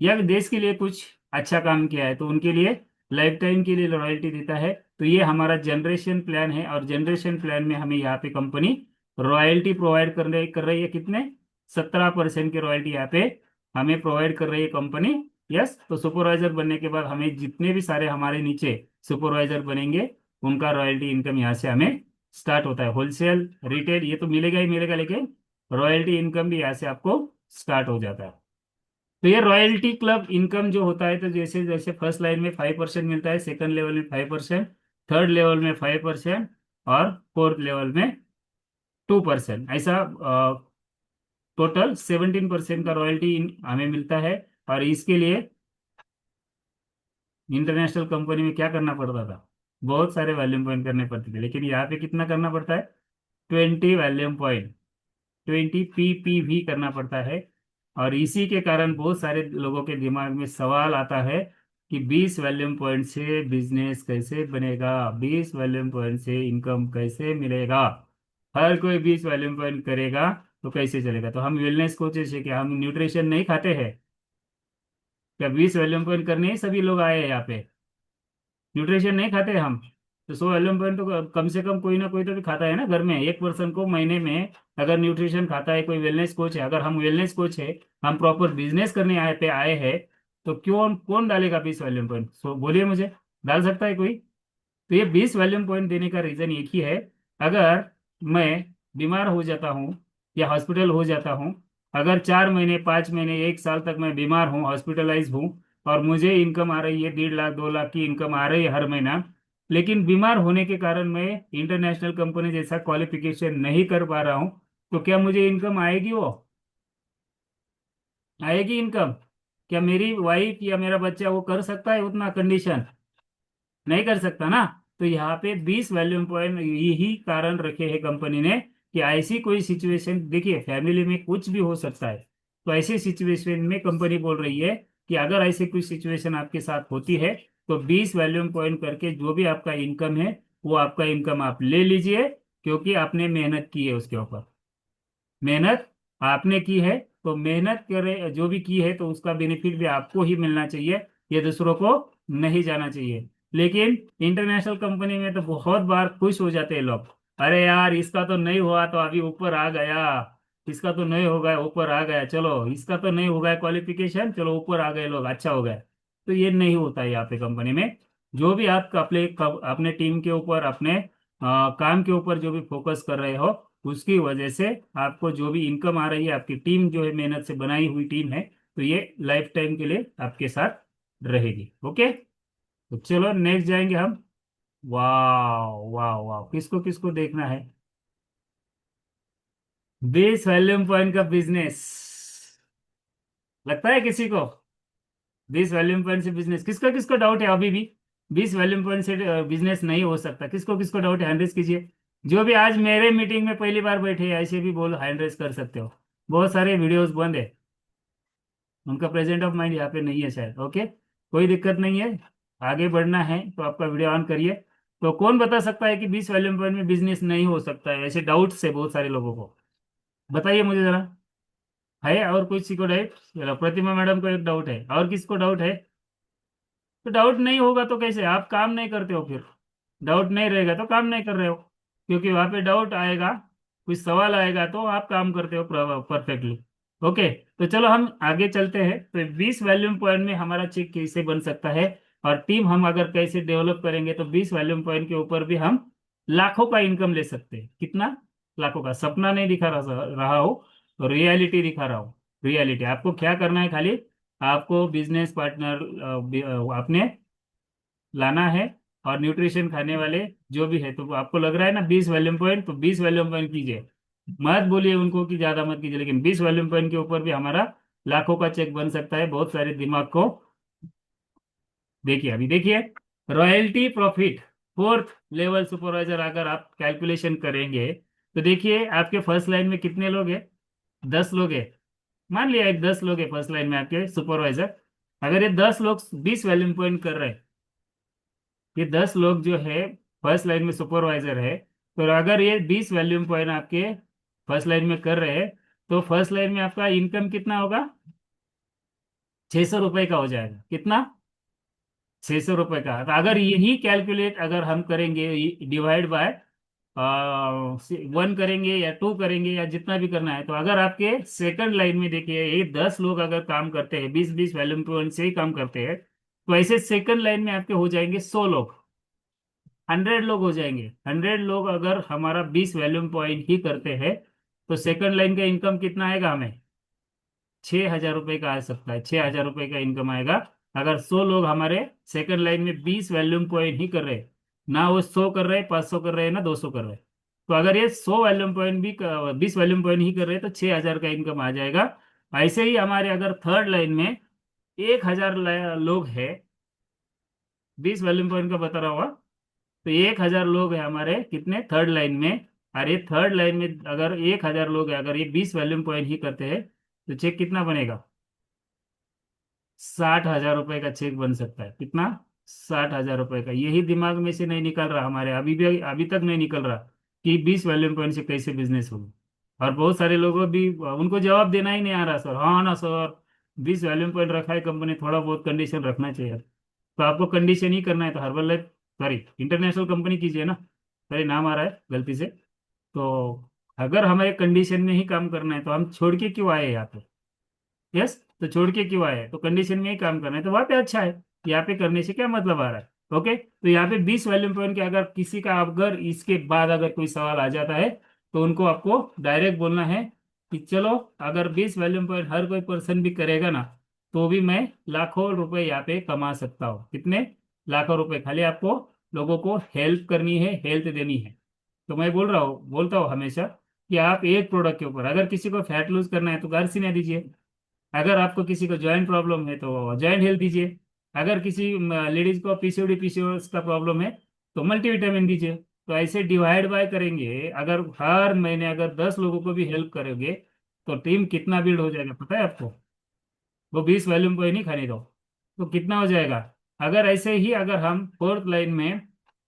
या देश के लिए कुछ अच्छा काम किया है, तो उनके लिए लाइफ टाइम के लिए रॉयल्टी देता है। तो ये हमारा जनरेशन प्लान है, और जनरेशन प्लान में हमें यहाँ पे कंपनी रॉयल्टी प्रोवाइड कर रही है कितने, 17% की रॉयल्टी यहाँ पे हमें प्रोवाइड कर रही है कंपनी। यस, तो सुपरवाइजर बनने के बाद हमें जितने भी सारे हमारे नीचे सुपरवाइजर बनेंगे, उनका रॉयल्टी इनकम यहाँ से हमें स्टार्ट होता है। होलसेल रिटेल ये तो मिलेगा ही मिलेगा, लेकिन रॉयल्टी इनकम भी यहाँ से आपको स्टार्ट हो जाता है। तो ये रॉयल्टी क्लब इनकम जो होता है, तो जैसे जैसे फर्स्ट लाइन में 5% मिलता है, सेकंड लेवल में 5%, थर्ड लेवल में 5%, और फोर्थ लेवल में 2%, ऐसा टोटल 17% का रॉयल्टी हमें मिलता है। और इसके लिए इंटरनेशनल कंपनी में क्या करना पड़ता था, बहुत सारे वॉल्यूम पॉइंट करने पड़ते थे, लेकिन यहाँ पे कितना करना पड़ता है, 20 वॉल्यूम पॉइंट, 20 PPV करना पड़ता है। और इसी के कारण बहुत सारे लोगों के दिमाग में सवाल आता है कि 20 वॉल्यूम पॉइंट से बिजनेस कैसे बनेगा, 20 वॉल्यूम पॉइंट से इनकम कैसे मिलेगा। हर कोई 20 वॉल्यूम पॉइंट करेगा तो कैसे चलेगा। तो हम वेलनेस कोचेस है, कि हम न्यूट्रिशन नहीं खाते हैं क्या, 20 वॉल्यूम पॉइंट करने ही सभी लोग आए हैं यहाँ पे, न्यूट्रिशन नहीं खाते हम। तो 100 वॉल्यूम पॉइंट तो कम से कम कोई ना कोई तो भी खाता है ना घर में, एक पर्सन को महीने में अगर न्यूट्रिशन खाता है, कोई वेलनेस कोच है, अगर हम वेलनेस कोच है, हम प्रॉपर बिजनेस करने आए हैं, तो क्यों कौन डालेगा 20 वॉल्यूम पॉइंट, सो बोलिए मुझे, डाल सकता है कोई। तो ये 20 वॉल्यूम पॉइंट देने का रीजन एक ही है, अगर मैं बीमार हो जाता हूँ या हॉस्पिटल हो जाता हूँ, अगर 4 महीने 5 महीने 1 साल तक मैं बीमार हूँ, हॉस्पिटलाइज हूँ, और मुझे इनकम आ रही है 1.5 लाख 2 लाख की इनकम आ रही है हर महीना, लेकिन बीमार होने के कारण मैं इंटरनेशनल कंपनी जैसा क्वालिफिकेशन नहीं कर पा रहा हूँ, तो क्या मुझे इनकम आएगी, वो आएगी इनकम? क्या मेरी वाइफ या मेरा बच्चा वो कर सकता है उतना कंडीशन, नहीं कर सकता ना। तो यहाँ पे 20 वॉल्यूम पॉइंट यही कारण रखे हैं कंपनी ने, कि ऐसी कोई सिचुएशन, देखिए फैमिली में कुछ भी हो सकता है, तो ऐसी सिचुएशन में कंपनी बोल रही है कि अगर ऐसी कोई सिचुएशन आपके साथ होती है, तो 20 वॉल्यूम पॉइंट करके जो भी आपका इनकम है, वो आपका इनकम आप ले लीजिए, क्योंकि आपने मेहनत की है उसके ऊपर, मेहनत आपने की है, तो मेहनत करे जो भी की है, तो उसका बेनिफिट भी आपको ही मिलना चाहिए, ये दूसरों को नहीं जाना चाहिए। लेकिन इंटरनेशनल कंपनी में तो बहुत बार खुश हो जाते हैं लोग, अरे यार इसका तो नहीं हुआ तो अभी ऊपर आ गया, इसका तो नहीं हो गया ऊपर आ गया, चलो इसका तो नहीं हो गया क्वालिफिकेशन, चलो ऊपर आ गए लोग, अच्छा हो गया। तो ये नहीं होता है यहाँ पे कंपनी में। जो भी आप अपने अपने टीम के ऊपर, अपने काम के ऊपर जो भी फोकस कर रहे हो, उसकी वजह से आपको जो भी इनकम आ रही है, आपकी टीम जो है मेहनत से बनाई हुई टीम है, तो ये लाइफ टाइम के लिए आपके साथ रहेगी। ओके, तो चलो नेक्स्ट जाएंगे हम। वाह वाह वाह, किसको किसको देखना है 20 वॉल्यूम पॉइंट का बिजनेस, लगता है किसी को 20 वॉल्यूम पॉइंट से बिजनेस, किसका किसको डाउट है अभी भी 20 वॉल्यूम पॉइंट से बिजनेस नहीं हो सकता, किसको किसको डाउट है, हैंड रेज कीजिए। जो भी आज मेरे मीटिंग में पहली बार बैठे हैं, ऐसे भी बोल हैंड रेज कर सकते हो। बहुत सारे वीडियोस बंद है, उनका प्रेजेंट ऑफ माइंड यहाँ पे नहीं है शायद। ओके, कोई दिक्कत नहीं है, आगे बढ़ना है तो आपका वीडियो ऑन करिए। तो कौन बता सकता है कि 20 वॉल्यूम पॉइंट में बिजनेस नहीं हो सकता है, ऐसे डाउट्स है बहुत सारे लोगों को, बताइए मुझे जरा। है और कुछ किसी को डाउट? चलो प्रतिमा मैडम को एक डाउट है, और किसको डाउट है? तो डाउट नहीं होगा तो कैसे, आप काम नहीं करते हो फिर, डाउट नहीं रहेगा तो काम नहीं कर रहे हो, क्योंकि वहां पे डाउट आएगा, कुछ सवाल आएगा तो आप काम करते हो परफेक्टली। ओके, तो चलो हम आगे चलते हैं। तो 20 वॉल्यूम पॉइंट में हमारा चेक कैसे बन सकता है, और टीम हम अगर कैसे डेवलप करेंगे, तो 20 वॉल्यूम पॉइंट के ऊपर भी हम लाखों का इनकम ले सकते हैं। कितना? लाखों का। सपना नहीं दिखा रहा हो, तो रियलिटी दिखा रहा हो। रियलिटी आपको क्या करना है, खाली आपको बिजनेस पार्टनर अपने लाना है, और न्यूट्रिशन खाने वाले जो भी है, तो आपको लग रहा है ना 20 वैल्यूम पॉइंट, तो 20 वैल्यूम पॉइंट कीजिए। मत बोलिए उनको कि ज्यादा मत कीजिए, लेकिन 20 वैल्यूम पॉइंट के ऊपर भी हमारा लाखों का चेक बन सकता है। बहुत सारे दिमाग को देखिए, अभी देखिए, royalty profit fourth level supervisor अगर आप कैलकुलेशन करेंगे, तो देखिए आपके फर्स्ट लाइन में कितने लोग हैं? 10 लोग हैं। मान लिया एक 10 लोग हैं फर्स्ट लाइन में आपके सुपरवाइजर। अगर ये 10 लोग 20 वैल्यूम पॉइंट कर रहे हैं, ये 10 लोग जो है फर्स्ट लाइन में सुपरवाइजर है, तो अगर ये 20 वैल्यूम पॉइंट आपके फर्स्ट लाइन में कर रहे हैं, तो फर्स्ट लाइन में आपका इनकम कितना होगा? 600 रुपये का हो जाएगा। कितना? 600 रुपये का। तो अगर यही कैलकुलेट अगर हम करेंगे, डिवाइड बाय 1 करेंगे या 2 करेंगे या जितना भी करना है, तो अगर आपके सेकंड लाइन में देखिए ये 10 लोग अगर काम करते हैं, 20 20 वैल्यूम पॉइंट से ही काम करते हैं, तो ऐसे सेकंड लाइन में आपके हो जाएंगे 100 लोग। 100 लोग हो जाएंगे। 100 लोग अगर हमारा 20 वैल्यूम पॉइंट ही करते हैं, तो सेकंड लाइन का इनकम कितना आएगा हमें? 6,000 रुपये का आ सकता है। 6,000 रुपये का इनकम आएगा अगर 100 लोग हमारे सेकंड लाइन में 20 वैल्यूम पॉइंट ही कर रहे हैं। ना वो 100 कर रहे हैं, 500 कर रहे हैं, ना 200 कर रहे हैं। तो अगर ये 100 वैल्यूम पॉइंट भी 20 वैल्यूम पॉइंट ही कर रहे हैं, तो 6,000 का इनकम आ जाएगा। ऐसे ही हमारे अगर थर्ड लाइन में 1,000 लोग हैं, 20 वैल्यूम पॉइंट का बता रहा हुआ, तो 1,000 लोग हैं हमारे कितने थर्ड लाइन में। और ये थर्ड लाइन में अगर 1,000 लोग हैं, अगर ये 20 वैल्यूम पॉइंट ही करते हैं, तो चेक कितना बनेगा? 60,000 रुपये का चेक बन सकता है। कितना? 60,000 रुपये का। यही दिमाग में से नहीं निकल रहा हमारे, अभी भी अभी तक नहीं निकल रहा कि 20 वैल्यूम पॉइंट से कैसे बिजनेस होगा। और बहुत सारे लोगों भी उनको जवाब देना ही नहीं आ रहा, सर हाँ ना सर, 20 वैल्यूम पॉइंट रखा है कंपनी, थोड़ा बहुत कंडीशन रखना चाहिए। तो आपको कंडीशन ही करना है तो herbal life, sorry international company कीजिए ना। सॉरी नाम आ रहा है गलती से। तो अगर हमें कंडीशन में ही काम करना है, तो हम छोड़ के क्यों आए यहाँ पे? यस, तो छोड़ के क्यों आए? तो कंडीशन में ही काम करना है, तो वहां पे अच्छा है। यहाँ पे करने से क्या मतलब आ रहा है? ओके, तो यहाँ पे 20 वैल्यूम पॉइंट के अगर किसी का अगर इसके बाद अगर कोई सवाल आ जाता है, तो उनको आपको डायरेक्ट बोलना है कि चलो, अगर 20 वैल्यूम पॉइंट हर कोई पर्सन भी करेगा ना, तो भी मैं लाखों रुपए यहाँ पे कमा सकता हूँ। कितने? लाखों रुपए। खाली आपको लोगों को हेल्प करनी है, हेल्थ देनी है। तो मैं बोलता हूँ हमेशा कि आप एक प्रोडक्ट के ऊपर, अगर किसी को फैट लूज करना है तो गार्सिनिया दीजिए। अगर आपको किसी को जॉइंट प्रॉब्लम है तो जॉइंट हेल्थ दीजिए। अगर किसी लेडीज को पीसीओडी पीसीओएस का प्रॉब्लम है, तो मल्टीविटामिन दीजिए। तो ऐसे डिवाइड बाय करेंगे, अगर हर महीने अगर 10 लोगों को भी हेल्प करोगे, तो टीम कितना बिल्ड हो जाएगा पता है आपको? वो 20 वैल्यूम को ही नहीं खाने दो, तो कितना हो जाएगा? अगर ऐसे ही अगर हम फोर्थ लाइन में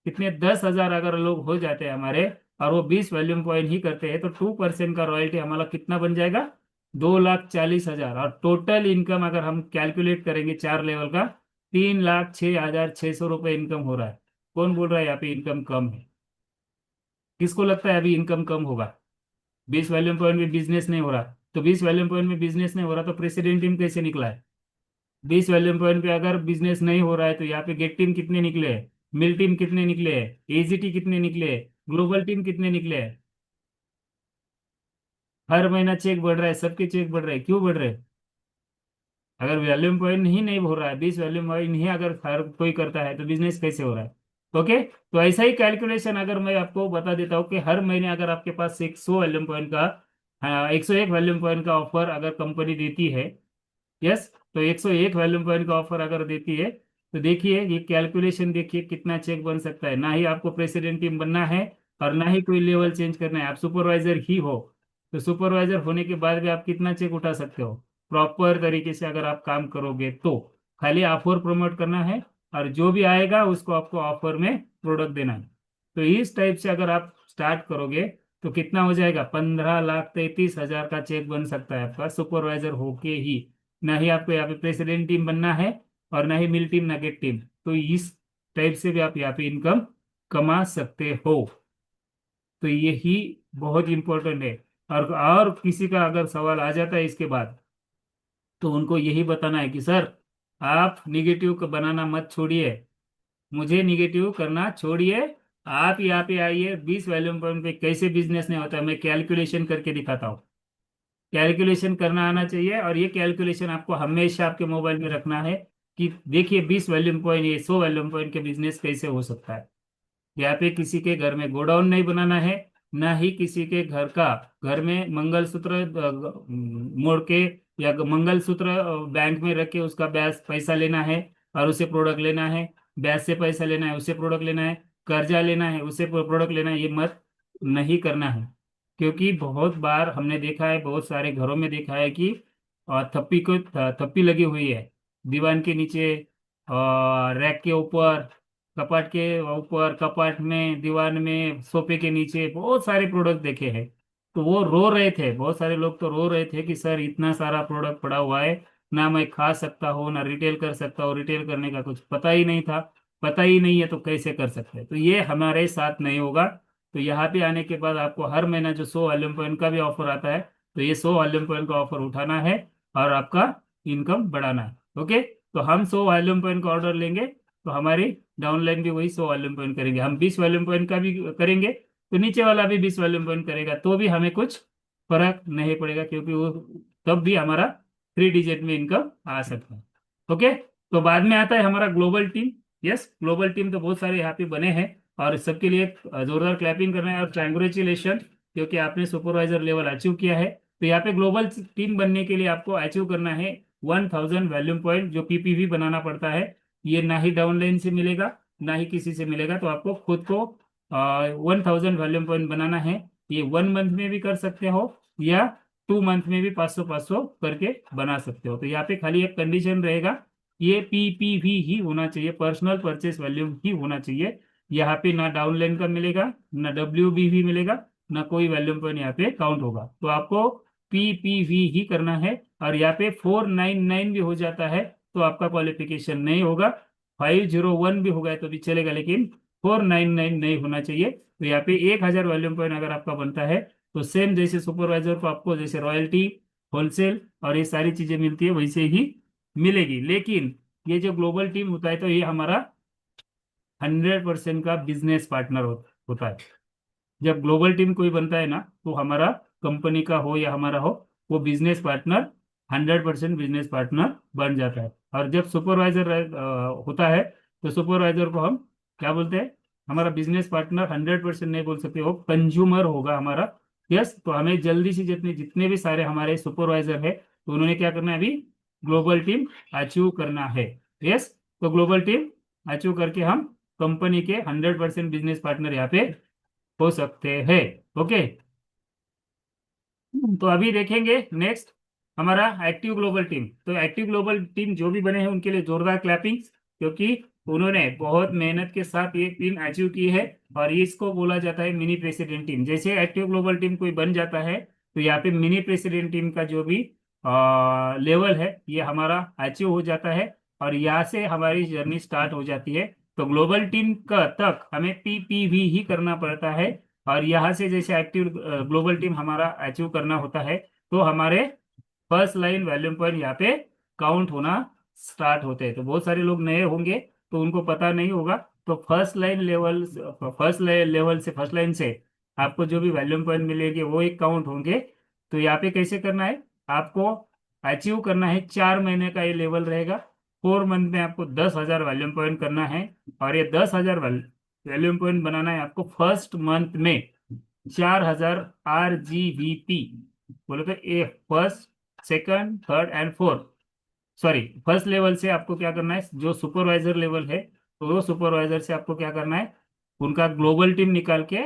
कितने 10,000 अगर लोग हो जाते हैं हमारे, और वो 20 वैल्यूम पॉइंट ही करते हैं, तो 2% का रॉयल्टी हमारा कितना बन जाएगा? 2,40,000। और टोटल इनकम अगर हम कैलकुलेट करेंगे 4 लेवल का, 3,06,600 रुपये इनकम हो रहा है। कौन बोल रहा है यहाँ पे इनकम कम है? किसको लगता है अभी इनकम कम होगा? 20 वैल्यूम पॉइंट में बिजनेस नहीं हो रहा, तो 20 वैल्यूम पॉइंट में बिजनेस नहीं हो रहा, तो प्रेसिडेंट टीम कैसे निकला है? 20 वैल्यूम पॉइंट पे अगर बिजनेस नहीं हो रहा है, तो यहाँ पे गेट टीम कितने निकले हैं? मिल टीम कितने निकले हैं? एजीटी कितने निकले हैं? ग्लोबल टीम कितने निकले हैं? हर महीना चेक बढ़ रहा है, सबके चेक बढ़ रहे हैं। क्यों बढ़ रहे हैं? अगर वैल्यूम पॉइंट ही नहीं हो रहा है, 20 वैल्यूम पॉइंट ही अगर हर कोई करता है, तो बिजनेस कैसे हो रहा है? ओके, तो ऐसा ही कैलकुलेशन अगर मैं आपको बता देता हूँ कि हर महीने अगर आपके पास 100 वैल्यूम पॉइंट का, हाँ 101 वैल्यूम पॉइंट का ऑफर अगर कंपनी देती है, यस, तो 101 वैल्यूम पॉइंट का ऑफर अगर देती है, तो देखिए ये कैलकुलेशन देखिए कितना चेक बन सकता है। ना ही आपको प्रेसिडेंट टीम बनना है, और ना ही कोई लेवल चेंज करना है, आप सुपरवाइजर ही हो। तो सुपरवाइजर होने के बाद भी आप कितना चेक उठा सकते हो प्रॉपर तरीके से अगर आप काम करोगे तो? खाली ऑफर प्रमोट करना है, और जो भी आएगा उसको आपको ऑफर में प्रोडक्ट देना है। तो इस टाइप से अगर आप स्टार्ट करोगे, तो कितना हो जाएगा? 15,33,000 का चेक बन सकता है आपका सुपरवाइजर होके ही। ना ही आपको यहाँ पे प्रेसिडेंट टीम बनना है, और ना ही मिल टीम ना गेट टीम। तो इस टाइप से भी आप यहाँ पे इनकम कमा सकते हो। तो यही बहुत इंपॉर्टेंट है। और किसी का अगर सवाल आ जाता है इसके बाद, तो उनको यही बताना है कि सर, आप निगेटिव बनाना मत छोड़िए, मुझे निगेटिव करना छोड़िए। आप यहाँ पे आइए, 20 वैल्यूम पॉइंट पे कैसे बिजनेस नहीं होता मैं कैलकुलेशन करके दिखाता हूँ। कैलकुलेशन करना आना चाहिए, और ये कैलकुलेशन आपको हमेशा आपके मोबाइल में रखना है। कि देखिए 20 वैल्यूम पॉइंट, ये 100 वैल्यूम पॉइंट के बिजनेस कैसे हो सकता है। यहाँ पे किसी के घर में गोडाउन नहीं बनाना है, ना ही किसी के घर में मंगलसूत्र मोड़ के या मंगलसूत्र बैंक में रख के उसका ब्याज पैसा लेना है और उसे प्रोडक्ट लेना है, ब्याज से पैसा लेना है उसे प्रोडक्ट लेना है, कर्जा लेना है उसे प्रोडक्ट लेना है, ये मत नहीं करना है। क्योंकि बहुत बार हमने देखा है, बहुत सारे घरों में देखा है कि थप्पी लगी हुई है दीवान के नीचे, रैक के ऊपर, कपाट के ऊपर, कपाट में, दीवार में, सोफे के नीचे बहुत सारे प्रोडक्ट देखे हैं। तो वो रो रहे थे, बहुत सारे लोग तो रो रहे थे कि सर इतना सारा प्रोडक्ट पड़ा हुआ है, ना मैं खा सकता हूँ ना रिटेल कर सकता हूँ, रिटेल करने का कुछ पता ही नहीं था, पता ही नहीं है तो कैसे कर सकते हैं। तो ये हमारे साथ नहीं होगा। तो यहाँ पे आने के बाद आपको हर महीना जो 100 वॉल्यूम पॉइंट का भी ऑफर आता है, तो ये 100 वॉल्यूम पॉइंट का ऑफर उठाना है और आपका इनकम बढ़ाना है। ओके, तो हम 100 वॉल्यूम पॉइंट का ऑर्डर लेंगे तो हमारी डाउनलाइन भी वही 100 वॉल्यूम पॉइंट करेंगे, हम 20 वॉल्यूम पॉइंट का भी करेंगे तो नीचे वाला भी 20 वॉल्यूम पॉइंट करेगा, तो भी हमें कुछ फर्क नहीं पड़ेगा, क्योंकि वो तब भी हमारा 3 डिजिट में इनकम आ सकता है। ओके, तो बाद में आता है हमारा global team. Yes, global team तो बहुत सारे यहाँ पे बने हैं और सबके लिए जोरदार क्लैपिंग करना है और कॉन्ग्रेचुलेशन, क्योंकि आपने सुपरवाइजर लेवल अचीव किया है। तो यहाँ पे ग्लोबल टीम बनने के लिए आपको अचीव करना है 1000 वैल्यूम पॉइंट, जो पीपीवी बनाना पड़ता है। ये ना ही डाउनलाइन से मिलेगा ना ही किसी से मिलेगा, तो आपको खुद को 1000 वॉल्यूम पॉइंट बनाना है। ये 1 मंथ में भी कर सकते हो या 2 मंथ में भी 500 500 करके बना सकते हो। तो यहाँ पे खाली एक कंडीशन रहेगा, ये पीपीवी ही होना चाहिए, पर्सनल परचेस वॉल्यूम ही होना चाहिए। यहाँ पे ना डाउनलाइन का मिलेगा ना डब्ल्यूबीवी मिलेगा, ना कोई वॉल्यूम पॉइंट यहाँ पे काउंट होगा। तो आपको पीपीवी ही करना है। और यहाँ पे 499 भी हो जाता है तो आपका क्वालिफिकेशन नहीं होगा, 501 भी हो गया तो भी चलेगा, लेकिन 499 नहीं होना चाहिए। तो यहाँ पे 1000 वॉल्यूम पॉइंट अगर आपका बनता है तो सेम जैसे सुपरवाइजर को आपको जैसे रॉयल्टी, होलसेल और ये सारी चीजें मिलती है वैसे ही मिलेगी। लेकिन ये जो ग्लोबल टीम होता है तो ये हमारा 100% का बिजनेस पार्टनर होता है। जब ग्लोबल टीम कोई बनता है ना तो हमारा कंपनी का हो या हमारा हो, वो बिजनेस पार्टनर 100% बिजनेस पार्टनर बन जाता है। और जब सुपरवाइजर होता है तो सुपरवाइजर को हम क्या बोलते हैं, हमारा बिजनेस पार्टनर 100% नहीं बोल सकते, वो कंज्यूमर होगा हमारा। यस, तो हमें जल्दी से जितने जितने भी सारे हमारे सुपरवाइजर है तो उन्होंने क्या करना है, अभी ग्लोबल टीम अचीव करना है। यस, तो ग्लोबल टीम अचीव करके हम कंपनी के 100% बिजनेस पार्टनर यहाँ पे हो सकते हैं। ओके, तो अभी देखेंगे नेक्स्ट हमारा एक्टिव ग्लोबल टीम। तो एक्टिव ग्लोबल टीम जो भी बने हैं उनके लिए जोरदार क्लैपिंग, क्योंकि उन्होंने बहुत मेहनत के साथ ये टीम अचीव की है। और इसको बोला जाता है मिनी प्रेसिडेंट टीम। जैसे एक्टिव ग्लोबल टीम कोई बन जाता है तो यहाँ पे मिनी प्रेसिडेंट टीम का जो भी लेवल है ये हमारा अचीव हो जाता है और यहाँ से हमारी जर्नी स्टार्ट हो जाती है। तो ग्लोबल टीम का तक हमें पीपीवी ही करना पड़ता है। और यहाँ से जैसे एक्टिव ग्लोबल टीम हमारा अचीव करना होता है तो हमारे फर्स्ट लाइन वॉल्यूम पॉइंट यहाँ पे काउंट होना स्टार्ट होते हैं। तो बहुत सारे लोग नए होंगे तो उनको पता नहीं होगा। तो फर्स्ट लाइन से आपको जो भी वॉल्यूम पॉइंट मिलेंगे वो एक काउंट होंगे। तो यहाँ पे कैसे करना है, आपको अचीव करना है, 4 महीने का ये लेवल रहेगा। 4 मंथ में आपको 10,000 वॉल्यूम पॉइंट करना है। और ये 10,000 वॉल्यूम पॉइंट बनाना है आपको फर्स्ट मंथ में 4,000 RGBP। बोले तो A first, second, third and fourth, sorry first level से आपको क्या करना है, जो सुपरवाइजर लेवल है तो वो सुपरवाइजर से आपको क्या करना है, उनका ग्लोबल टीम निकाल के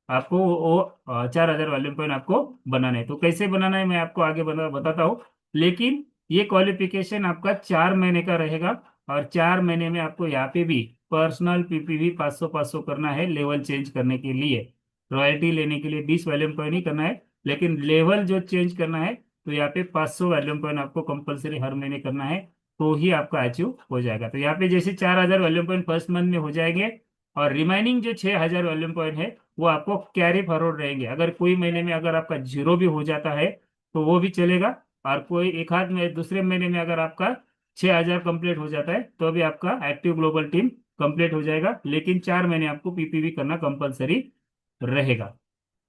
आपको वो 4,000 वॉल्यूम पॉइंट आपको बनाना है। तो कैसे बनाना है मैं आपको आगे बताता हूँ। लेकिन ये क्वालिफिकेशन आपका 4 महीने का रहेगा और 4 महीने में आपको यहाँ पे भी पर्सनल पीपीवी 500 500 करना है लेवल चेंज करने के लिए। रॉयल्टी लेने के लिए 20 वॉल्यूम पॉइंट ही करना है, लेकिन लेवल जो चेंज करना है तो यहाँ पे 500 वॉल्यूम पॉइंट आपको कंपलसरी हर महीने करना है, तो ही आपका अचीव हो जाएगा। तो यहाँ पे जैसे 4,000 वॉल्यूम पॉइंट फर्स्ट मंथ में हो जाएंगे और रिमाइनिंग जो 6,000 वॉल्यूम पॉइंट है वो आपको कैरी फॉरवर्ड रहेंगे। अगर कोई महीने में अगर आपका जीरो भी हो जाता है तो वो भी चलेगा, और कोई एक आध में दूसरे महीने में अगर आपका 6,000 कंप्लीट हो जाता है तो भी आपका एक्टिव ग्लोबल टीम कंप्लीट हो जाएगा। लेकिन 4 महीने आपको पीपीवी करना कंपलसरी रहेगा।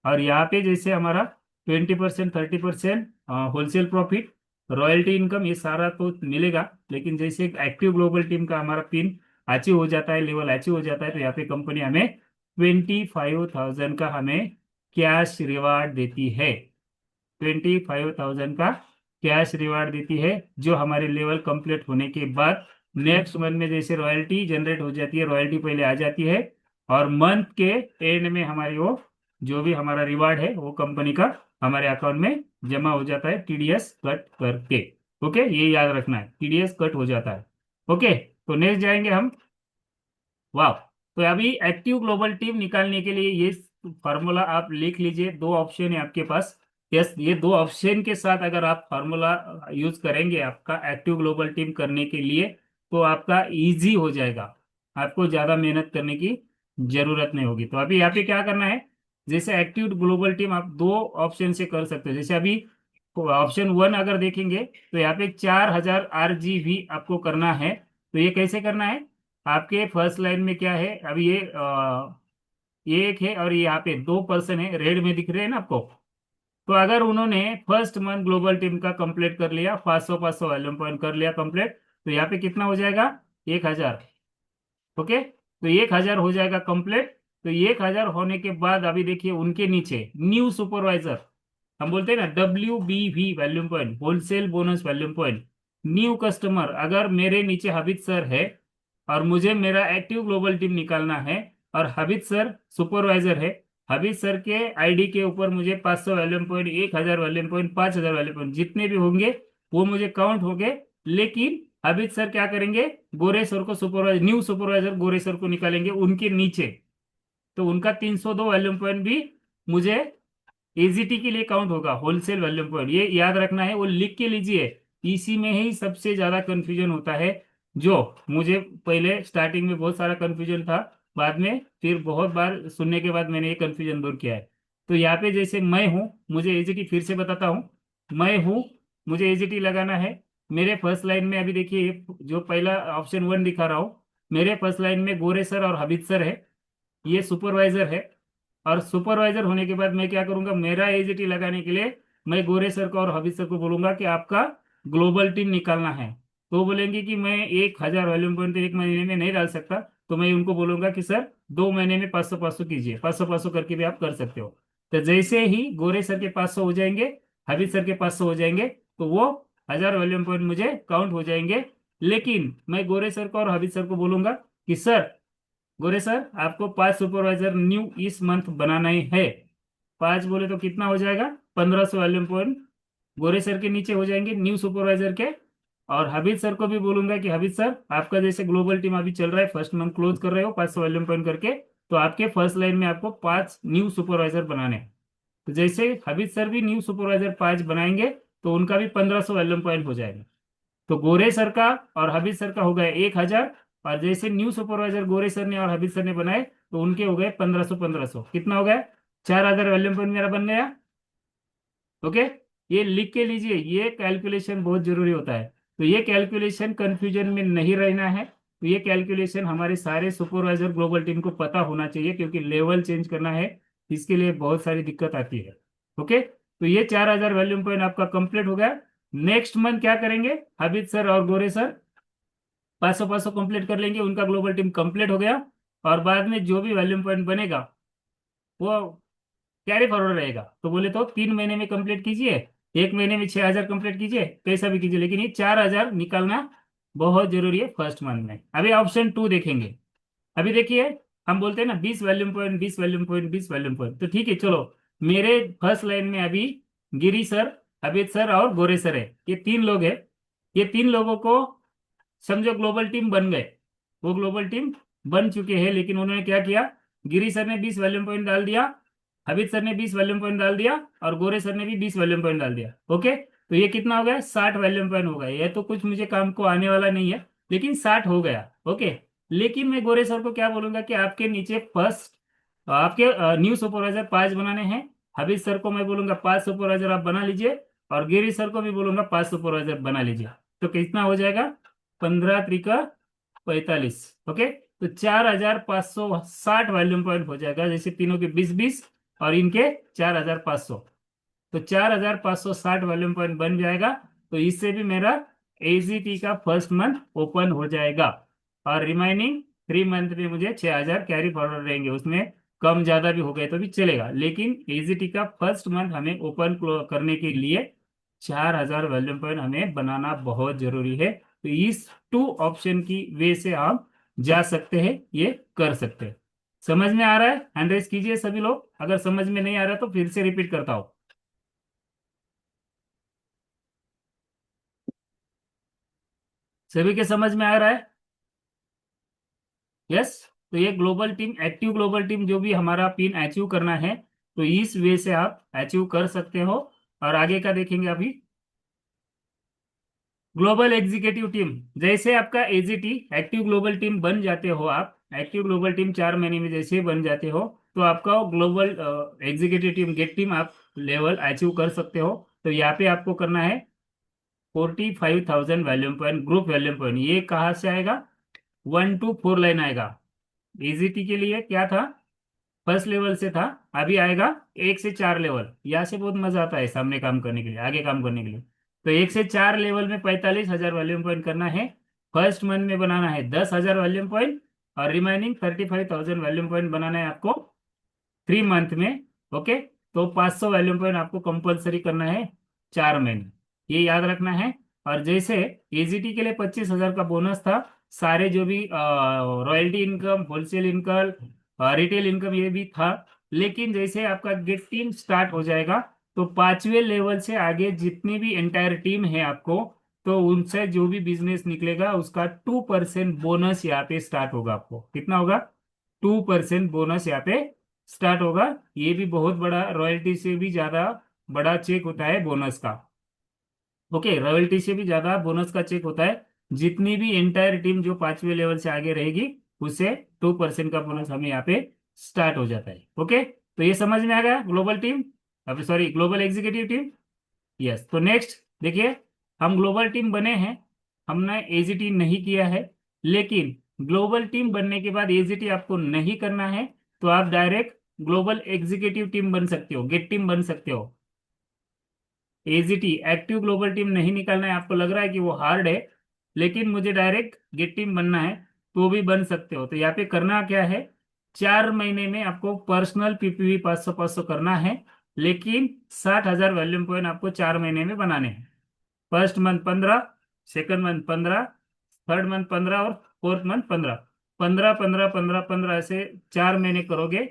और यहाँ पे जैसे हमारा 20% 30% होलसेल प्रॉफिट, रॉयल्टी इनकम, ये सारा तो मिलेगा। लेकिन जैसे एक्टिव ग्लोबल टीम का हमारा पिन अचीव हो जाता है, लेवल अचीव हो जाता है, तो यहाँ पे कंपनी हमें 25,000 का हमें कैश रिवार्ड देती है। 25,000 का कैश रिवार्ड देती है, जो हमारे लेवल कंप्लीट होने के बाद नेक्स्ट मंथ में जैसे रॉयल्टी जनरेट हो जाती है, रॉयल्टी पहले आ जाती है, और मंथ के एंड में हमारी वो जो भी हमारा रिवार्ड है वो कंपनी का हमारे अकाउंट में जमा हो जाता है, टीडीएस कट करके। ओके, ये याद रखना है, टीडीएस कट हो जाता है। ओके, तो नेक्स्ट जाएंगे हम। वाह, तो अभी एक्टिव ग्लोबल टीम निकालने के लिए ये फार्मूला आप लिख लीजिए। दो ऑप्शन है आपके पास। यस, ये दो ऑप्शन के साथ अगर आप फार्मूला यूज करेंगे आपका एक्टिव ग्लोबल टीम करने के लिए, तो आपका इजी हो जाएगा, आपको ज्यादा मेहनत करने की जरूरत नहीं होगी। तो अभी यहाँ पे क्या करना है, जैसे एक्टिव ग्लोबल टीम आप दो ऑप्शन से कर सकते हो। जैसे अभी ऑप्शन वन अगर देखेंगे, तो यहाँ पे 4,000 RGB आपको करना है। तो ये कैसे करना है, आपके फर्स्ट लाइन में क्या है, अभी ये एक है और ये यहाँ पे 2 पर्सन है, रेड में दिख रहे हैं ना आपको। तो अगर उन्होंने फर्स्ट मंथ ग्लोबल टीम का कंप्लीट कर लिया, 500 500 वैल्यूम पॉइंट कर लिया कंप्लीट, तो यहाँ पे कितना हो जाएगा, 1,000। ओके, तो 1,000 हो जाएगा कंप्लीट। तो 1,000 होने के बाद अभी देखिए उनके नीचे न्यू सुपरवाइजर, हम बोलते हैं ना WBV volume point, wholesale bonus volume point, new customer. अगर मेरे नीचे हबीब सर है और मुझे मेरा एक्टिव ग्लोबल टीम निकालना है, और हबीब सर सुपरवाइजर है, हबीब सर के आईडी के ऊपर मुझे 500 volume point, 1,000 volume point, 5,000 volume point जितने भी होंगे वो मुझे काउंट हो गए। लेकिन हबीब सर क्या करेंगे, गोरे सर को सुपरवाइजर, न्यू सुपरवाइजर गोरे सर को निकालेंगे उनके नीचे, तो उनका 302 वैल्यूम पॉइंट भी मुझे एजीटी के लिए काउंट होगा, होलसेल वॉल्यूम पॉइंट। ये याद रखना है, वो लिख के लीजिए। इसी में ही सबसे ज्यादा कंफ्यूजन होता है, जो मुझे पहले स्टार्टिंग में बहुत सारा कंफ्यूजन था, बाद में फिर बहुत बार सुनने के बाद मैंने ये कंफ्यूजन दूर किया है। तो यहाँ पे जैसे मैं हूँ, मुझे एजीटी फिर से बताता हूँ, मैं हूँ, मुझे एजीटी लगाना है। मेरे फर्स्ट लाइन में अभी देखिए जो पहला ऑप्शन वन दिखा रहा हूँ, मेरे फर्स्ट लाइन में गोरे सर और हबीब सर है, ये सुपरवाइजर है। और सुपरवाइजर होने के बाद मैं क्या करूंगा, मेरा एजीटी लगाने के लिए मैं गोरे सर को और हबीब सर को बोलूंगा कि आपका ग्लोबल टीम निकालना है। तो वो बोलेंगे कि मैं 1,000 वॉल्यूम पॉइंट तो एक महीने में नहीं डाल सकता, तो मैं उनको बोलूंगा कि सर 2 महीने में 500 500 कीजिए, 500 500 करके भी आप कर सकते हो। तो जैसे ही गोरे सर के 500 हो जाएंगे, हबीब सर के 500 हो जाएंगे, तो वो 1,000 वॉल्यूम पॉइंट मुझे काउंट हो जाएंगे। लेकिन मैं गोरे सर को और हबीब सर को बोलूंगा कि सर, गोरे सर आपको 5 सुपरवाइजर न्यू इस मंथ बनाना ही है। 5 बोले तो कितना हो जाएगा, 1,500 वॉल्यूम पॉइंट गोरे सर के नीचे हो जाएंगे, न्यू सुपरवाइजर के। और हबीब सर को भी बोलूंगा कि हबीब सर आपका जैसे ग्लोबल टीम अभी चल रहा है, फर्स्ट मंथ क्लोज कर रहे हो 500 वॉल्यूम पॉइंट करके, तो आपके फर्स्ट लाइन में आपको 5 न्यू सुपरवाइजर बनाने हैं। तो जैसे हबीब सर भी न्यू सुपरवाइजर 5 बनाएंगे, तो उनका भी 1,500 वॉल्यूम पॉइंट हो जाएगा। तो गोरे सर का और हबीब सर का हो गया 1,000, और जैसे न्यू सुपरवाइजर गोरे सर ने और हबीब सर ने बनाए, तो उनके हो गए 1,500 1,500, कितना हो गया, 4,000 वॉल्यूम पॉइंट मेरा बन गया। ओके, ये लिख के लीजिए, ये कैलकुलेशन बहुत जरूरी होता है। तो ये कैलकुलेशन कंफ्यूजन में नहीं रहना है। तो ये कैलकुलेशन हमारे सारे सुपरवाइजर ग्लोबल टीम को पता होना चाहिए, क्योंकि लेवल चेंज करना है, इसके लिए बहुत सारी दिक्कत आती है। ओके, तो ये 4,000 वॉल्यूम पॉइंट आपका कंप्लीट हो गया। नेक्स्ट मंथ क्या करेंगे, हबीब सर और गोरे सर 500 500 कंप्लीट कर लेंगे, उनका ग्लोबल टीम कंप्लीट हो गया। और बाद में जो भी वॉल्यूम पॉइंट बनेगा वो कैरी फॉरवर्ड रहेगा। तो बोले तो 3 महीने में कंप्लीट कीजिए, एक महीने में 6,000 कंप्लीट कीजिए, कैसा भी कीजिए, लेकिन ये 4,000 निकालना बहुत जरूरी है फर्स्ट मंथ में। अभी ऑप्शन टू देखेंगे। अभी देखिए, हम बोलते हैं ना 20 volume point, 20 volume point, 20 volume point, तो ठीक है चलो, मेरे फर्स्ट लाइन में अभी गिरी सर, अमित सर और गोरे सर है, ये 3 लोग है। ये 3 लोगों को समझो ग्लोबल टीम बन गए, वो ग्लोबल टीम बन चुके हैं। लेकिन उन्होंने क्या किया, गिरी सर ने 20 वॉल्यूम पॉइंट डाल दिया, हबीब सर ने 20 वॉल्यूम पॉइंट डाल दिया, और गोरे सर ने भी 20 वॉल्यूम पॉइंट डाल दिया। ओके, तो ये कितना हो गया, 60 वॉल्यूम पॉइंट हो गया। ये तो कुछ मुझे काम को आने वाला नहीं है, लेकिन 60 हो गया। ओके, लेकिन मैं गोरे सर को क्या बोलूंगा कि आपके नीचे फर्स्ट, आपके न्यू सुपरवाइजर 5 बनाने हैं। हबीब सर को मैं बोलूंगा 5 सुपरवाइजर आप बना लीजिए, और गिरी सर को भी बोलूंगा 5 सुपरवाइजर बना लीजिए। तो कितना हो जाएगा, 15 त्रिका 45। ओके, तो 4,560 वॉल्यूम पॉइंट हो जाएगा, जैसे तीनों के 20 20 और इनके 4,500, तो 4,560 वॉल्यूम पॉइंट बन जाएगा। तो इससे भी मेरा एजीटी का फर्स्ट मंथ ओपन हो जाएगा, और रिमाइनिंग 3 मंथ में मुझे 6,000 कैरी फॉरवर्ड रहेंगे, उसमें कम ज्यादा भी हो गए तो भी चलेगा, लेकिन एजीटी का फर्स्ट मंथ हमें ओपन करने के लिए 4,000 वॉल्यूम पॉइंट हमें बनाना बहुत जरूरी है। तो इस 2 ऑप्शन की वे से आप जा सकते हैं, ये कर सकते हैं। समझ में आ रहा है? हैंड रेस कीजिए सभी लोग, अगर समझ में नहीं आ रहा तो फिर से रिपीट करता हूं। सभी के समझ में आ रहा है? यस। तो ये global team, active global team जो भी हमारा पिन अचीव करना है, तो इस वे से आप अचीव कर सकते हो। और आगे का देखेंगे अभी। ग्लोबल एग्जीक्यूटिव टीम, जैसे आपका एजीटी एक्टिव ग्लोबल टीम बन जाते हो आप, एक्टिव ग्लोबल टीम 4 महीने में जैसे ही बन जाते हो, तो आपका global executive team get team आप लेवल अचीव कर सकते हो। तो यहाँ पे आपको करना है 45,000 volume point, group volume point. ये कहाँ से आएगा? 1 to 4 लाइन आएगा। एजीटी के लिए क्या था? फर्स्ट लेवल से था, अभी आएगा 1 से 4 लेवल। यहाँ से बहुत मजा आता है सामने काम करने के लिए, आगे काम करने के लिए। तो 1 से 4 लेवल में 45,000 वॉल्यूम पॉइंट करना है। फर्स्ट मंथ में बनाना है 10,000 वॉल्यूम पॉइंट, और रिमाइनिंग 35,000 वॉल्यूम पॉइंट बनाना है आपको 3 मंथ में। ओके। तो 500 वॉल्यूम पॉइंट आपको कंपलसरी करना है 4 महीने, ये याद रखना है। और जैसे एजीटी के लिए 25,000 का बोनस था, सारे जो भी royalty income, wholesale income, retail income ये भी था। लेकिन जैसे आपका गेट टीम स्टार्ट हो जाएगा, तो 5वें लेवल से आगे जितनी भी एंटायर टीम है आपको, तो उनसे जो भी बिजनेस निकलेगा उसका 2% बोनस यहाँ पे स्टार्ट होगा। आपको कितना होगा? 2% बोनस यहाँ पे स्टार्ट होगा। ये भी बहुत बड़ा, रॉयल्टी से भी ज्यादा बड़ा चेक होता है बोनस का। ओके, रॉयल्टी से भी ज्यादा बोनस का चेक होता है। जितनी भी एंटायर टीम जो 5वें लेवल से आगे रहेगी, उससे 2% का बोनस हमें यहाँ पे स्टार्ट हो जाता है। ओके, तो ये समझ में आ गया ग्लोबल टीम, अब sorry global executive team. Yes. तो नेक्स्ट देखिए, हम ग्लोबल टीम बने हैं, हमने एजीटी नहीं किया है, लेकिन ग्लोबल टीम बनने के बाद एजीटी आपको नहीं करना है, तो आप डायरेक्ट ग्लोबल एग्जीक्यूटिव टीम बन सकते हो, गेट टीम बन सकते हो। एजीटी एक्टिव ग्लोबल टीम नहीं निकालना है, आपको लग रहा है कि वो हार्ड है, लेकिन मुझे डायरेक्ट गेट टीम बनना है, तो भी बन सकते हो। तो यहाँ पे करना क्या है, 4 महीने में आपको पर्सनल पीपीवी 500-500 करना है, लेकिन 60,000 वॉल्यूम पॉइंट आपको 4 महीने में बनाने हैं। First month 15, second month 15, third month 15, और फोर्थ मंथ 15। 15 15 15 15 ऐसे 4 महीने करोगे,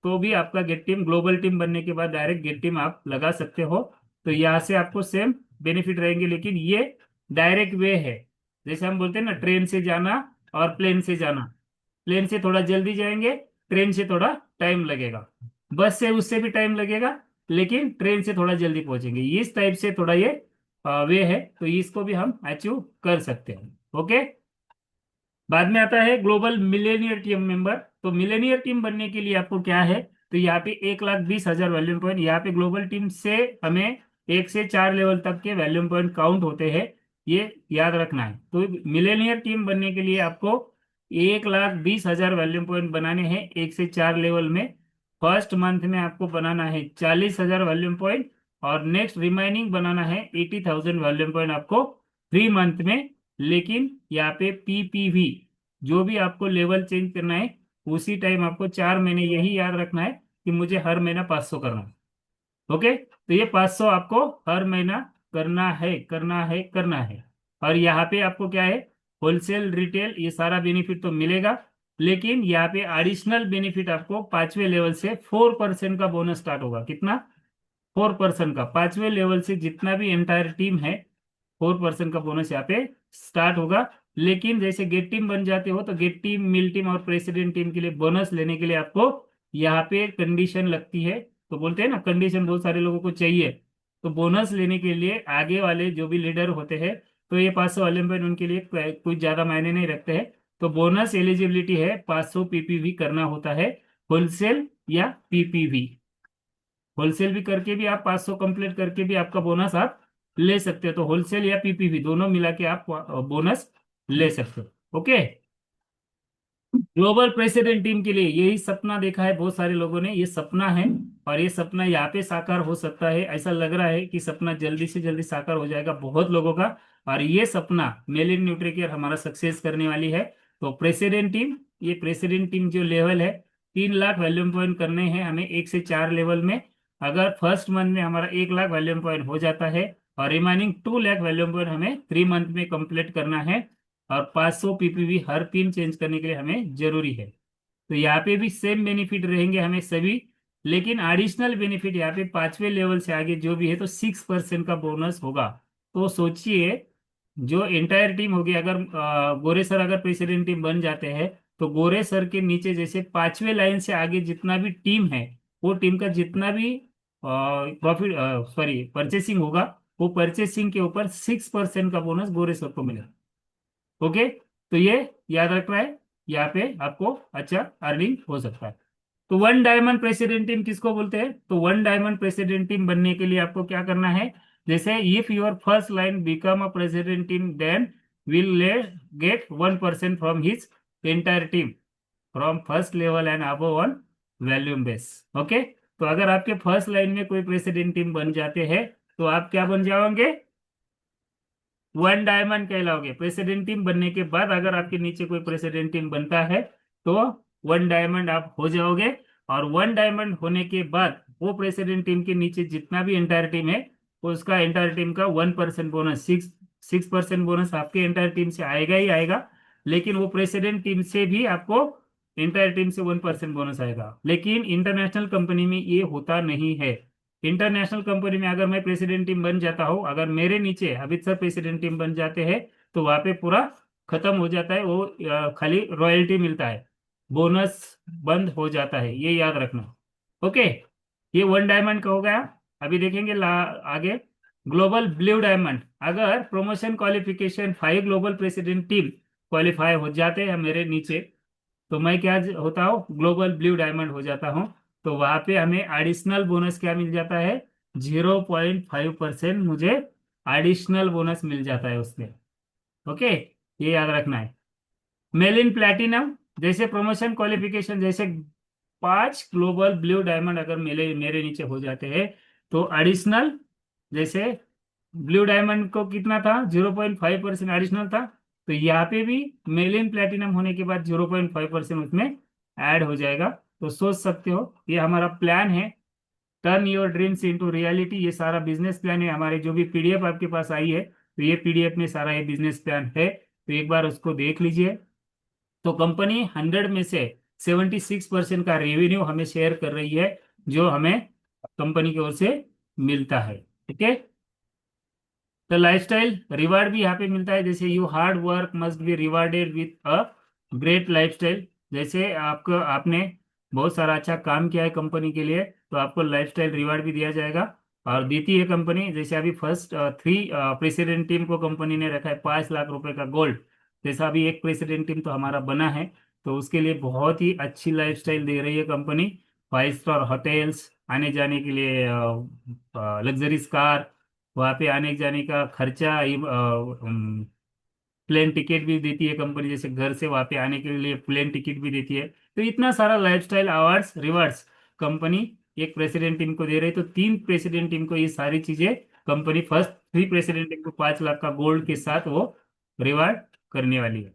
तो भी आपका गेट टीम, ग्लोबल टीम बनने के बाद डायरेक्ट गेट टीम आप लगा सकते हो। तो यहाँ से आपको सेम बेनिफिट रहेंगे, लेकिन ये डायरेक्ट वे है। जैसे हम बोलते हैं ना, ट्रेन से जाना और प्लेन से जाना, प्लेन से थोड़ा जल्दी जाएंगे, ट्रेन से थोड़ा टाइम लगेगा, बस से उससे भी टाइम लगेगा, लेकिन ट्रेन से थोड़ा जल्दी पहुंचेंगे। इस टाइप से थोड़ा ये वे है, तो इसको भी हम अचीव कर सकते हैं। ओके। बाद में आता है ग्लोबल मिलेनियर टीम मेंबर। तो मिलेनियर टीम बनने के लिए आपको क्या है, तो यहाँ पे 1,20,000 वॉल्यूम पॉइंट, यहाँ पे ग्लोबल टीम से हमें 1 से 4 लेवल तक के वॉल्यूम पॉइंट काउंट होते हैं, ये याद रखना है। तो मिलेनियर टीम बनने के लिए आपको 1,20,000 वॉल्यूम पॉइंट बनाने हैं 1 से 4 लेवल में। फर्स्ट मंथ में आपको बनाना है 40,000 वॉल्यूम पॉइंट, और नेक्स्ट रिमाइनिंग बनाना है 80,000 वॉल्यूम पॉइंट आपको 3 मंथ में। लेकिन यहाँ पे पीपीवी, जो भी आपको लेवल चेंज करना है, उसी टाइम आपको 4 महीने यही याद रखना है कि मुझे हर महीना 500 करना है। ओके, तो ये 500 आपको हर महीना करना है, करना है, करना है। और यहाँ पे आपको क्या है, होलसेल रिटेल ये सारा बेनिफिट तो मिलेगा, लेकिन यहाँ पे एडिशनल बेनिफिट आपको 5वें लेवल से 4% का बोनस स्टार्ट होगा। कितना? 4% का। 5वें लेवल से जितना भी एंटायर टीम है, 4% का बोनस यहाँ पे स्टार्ट होगा। लेकिन जैसे गेट टीम बन जाते हो, तो गेट टीम, मिल टीम और प्रेसिडेंट टीम के लिए बोनस लेने के लिए आपको यहाँ पे कंडीशन लगती है। तो बोलते हैं ना, कंडीशन बहुत सारे लोगों को चाहिए। तो बोनस लेने के लिए आगे वाले जो भी लीडर होते हैं, तो ये 500 ओलंपियन उनके लिए कुछ ज्यादा मायने नहीं रखते हैं। तो बोनस एलिजिबिलिटी है 500 पीपीवी करना होता है, होलसेल या पीपीवी। होलसेल भी करके भी आप 500 कंप्लीट करके भी आपका बोनस आप ले सकते हो। तो होलसेल या पीपीवी दोनों मिला के आप बोनस ले सकते हो। ओके। ग्लोबल प्रेसिडेंट टीम के लिए यही सपना देखा है बहुत सारे लोगों ने, ये सपना है। और ये सपना यहाँ पे साकार हो सकता है, ऐसा लग रहा है कि सपना जल्दी से जल्दी साकार हो जाएगा बहुत लोगों का। और ये सपना मेल इन न्यूट्रीकेयर हमारा सक्सेस करने वाली है। तो प्रेसिडेंट टीम, ये प्रेसिडेंट टीम जो लेवल है, 3 लाख वैल्यूम पॉइंट करने हैं हमें 1 से 4 लेवल में। अगर फर्स्ट मंथ में हमारा 1 लाख वैल्यूम पॉइंट हो जाता है, और रिमाइनिंग 2 लाख वैल्यूम पॉइंट हमें 3 मंथ में कंप्लीट करना है। और 500 पीपीवी हर पिन चेंज करने के लिए हमें जरूरी है। तो यहाँ पे भी सेम बेनिफिट रहेंगे हमें सभी, लेकिन एडिशनल बेनिफिट यहाँ पे 5वें लेवल से आगे जो भी है तो 6% का बोनस होगा। तो सोचिए, जो एंटायर टीम होगी, अगर गोरे सर अगर प्रेसिडेंट टीम बन जाते हैं, तो गोरे सर के नीचे जैसे 5वें लाइन से आगे जितना भी टीम है, वो टीम का जितना भी प्रॉफिट सॉरी परचेसिंग होगा, वो परचेसिंग के ऊपर 6% का बोनस गोरे सर को मिलेगा। ओके, तो ये याद रखना है, यहाँ पे आपको अच्छा अर्निंग हो सकता है। तो वन डायमंड प्रेसिडेंट टीम किसको बोलते हैं? तो वन डायमंड प्रेसिडेंट टीम बनने के लिए आपको क्या करना है? जैसे if your first line become a president team, then will ले get 1% from his entire team from first level and above on volume base. Okay, तो अगर आपके फर्स्ट लाइन में कोई प्रेसिडेंट टीम बन जाते हैं, तो आप क्या बन जाओगे? वन डायमंड कहलाओगे। प्रेसिडेंट टीम बनने के बाद अगर आपके नीचे कोई प्रेसिडेंट टीम बनता है, तो वन डायमंड आप हो जाओगे। और वन डायमंड होने के बाद वो प्रेसिडेंट टीम के नीचे जितना भी एंटायर टीम है, उसका एंटायर टीम का 1% बोनस, 6% बोनस आपके एंटायर टीम से आएगा ही आएगा। लेकिन वो प्रेसिडेंट टीम से भी आपको एंटायर टीम से 1% बोनस आएगा। लेकिन इंटरनेशनल कंपनी में ये होता नहीं है। इंटरनेशनल कंपनी में अगर मैं प्रेसिडेंट टीम बन जाता हूँ, अगर मेरे नीचे अमित सर प्रेसिडेंट टीम बन जाते हैं, तो वहां पे पूरा खत्म हो जाता है वो, खाली रॉयल्टी मिलता है, बोनस बंद हो जाता है, ये याद रखना। ओके, ये वन डायमंड का हो गया। अभी देखेंगे आगे ग्लोबल ब्लू डायमंड। अगर promotion qualification 5 global president team qualify हो जाते हैं मेरे नीचे, तो मैं क्या होता हूँ? ग्लोबल ब्लू डायमंड हो जाता हूँ। तो वहां पे हमें एडिशनल बोनस क्या मिल जाता है? 0.5% मुझे एडिशनल बोनस मिल जाता है उसमें। ओके, ये याद रखना है। मेल इन प्लेटिनम, जैसे प्रमोशन क्वालिफिकेशन जैसे 5 ग्लोबल ब्लू डायमंड अगर मेरे मेरे नीचे हो जाते हैं, तो एडिशनल, जैसे ब्लू डायमंड को कितना था? 0.5% एडिशनल था। तो यहाँ पे भी मेल इन प्लेटिनम होने के बाद 0.5% उसमें ऐड हो जाएगा। तो सोच सकते हो, ये हमारा प्लान है, turn your dreams into reality. ये सारा बिजनेस प्लान है हमारे, जो भी पीडीएफ आपके पास आई है, तो ये पीडीएफ में सारा ये बिजनेस प्लान है, तो एक बार उसको देख लीजिए। तो कंपनी 100 में से 76% का रेवेन्यू हमें शेयर कर रही है, जो हमें कंपनी की ओर से मिलता है। ठीक है, तो लाइफस्टाइल रिवार्ड भी यहाँ पे मिलता है, जैसे you hard work must be rewarded with a great lifestyle. जैसे आपको आपने बहुत सारा अच्छा काम किया है कंपनी के लिए, तो आपको लाइफस्टाइल रिवार्ड भी दिया जाएगा। और देती है कंपनी, जैसे अभी फर्स्ट 3 प्रेसिडेंट टीम को कंपनी ने रखा है 5 लाख रुपए का गोल्ड। जैसा अभी एक प्रेसिडेंट टीम तो हमारा बना है, तो उसके लिए बहुत ही अच्छी लाइफस्टाइल दे रही है कंपनी। 5 स्टार होटल्स, आने जाने के लिए लग्जरीज कार, वहाँ पे आने जाने का खर्चा, प्लेन टिकट भी देती है कंपनी, जैसे घर से वहाँ पे आने के लिए प्लेन टिकट भी देती है। तो इतना सारा लाइफस्टाइल अवार्ड्स रिवार्ड्स कंपनी एक प्रेसिडेंट टीम को दे रही है। तो 3 प्रेसिडेंट टीम को ये सारी चीजें कंपनी फर्स्ट 3 प्रेसिडेंट टीम को 5 लाख का गोल्ड के साथ वो रिवार्ड करने वाली है।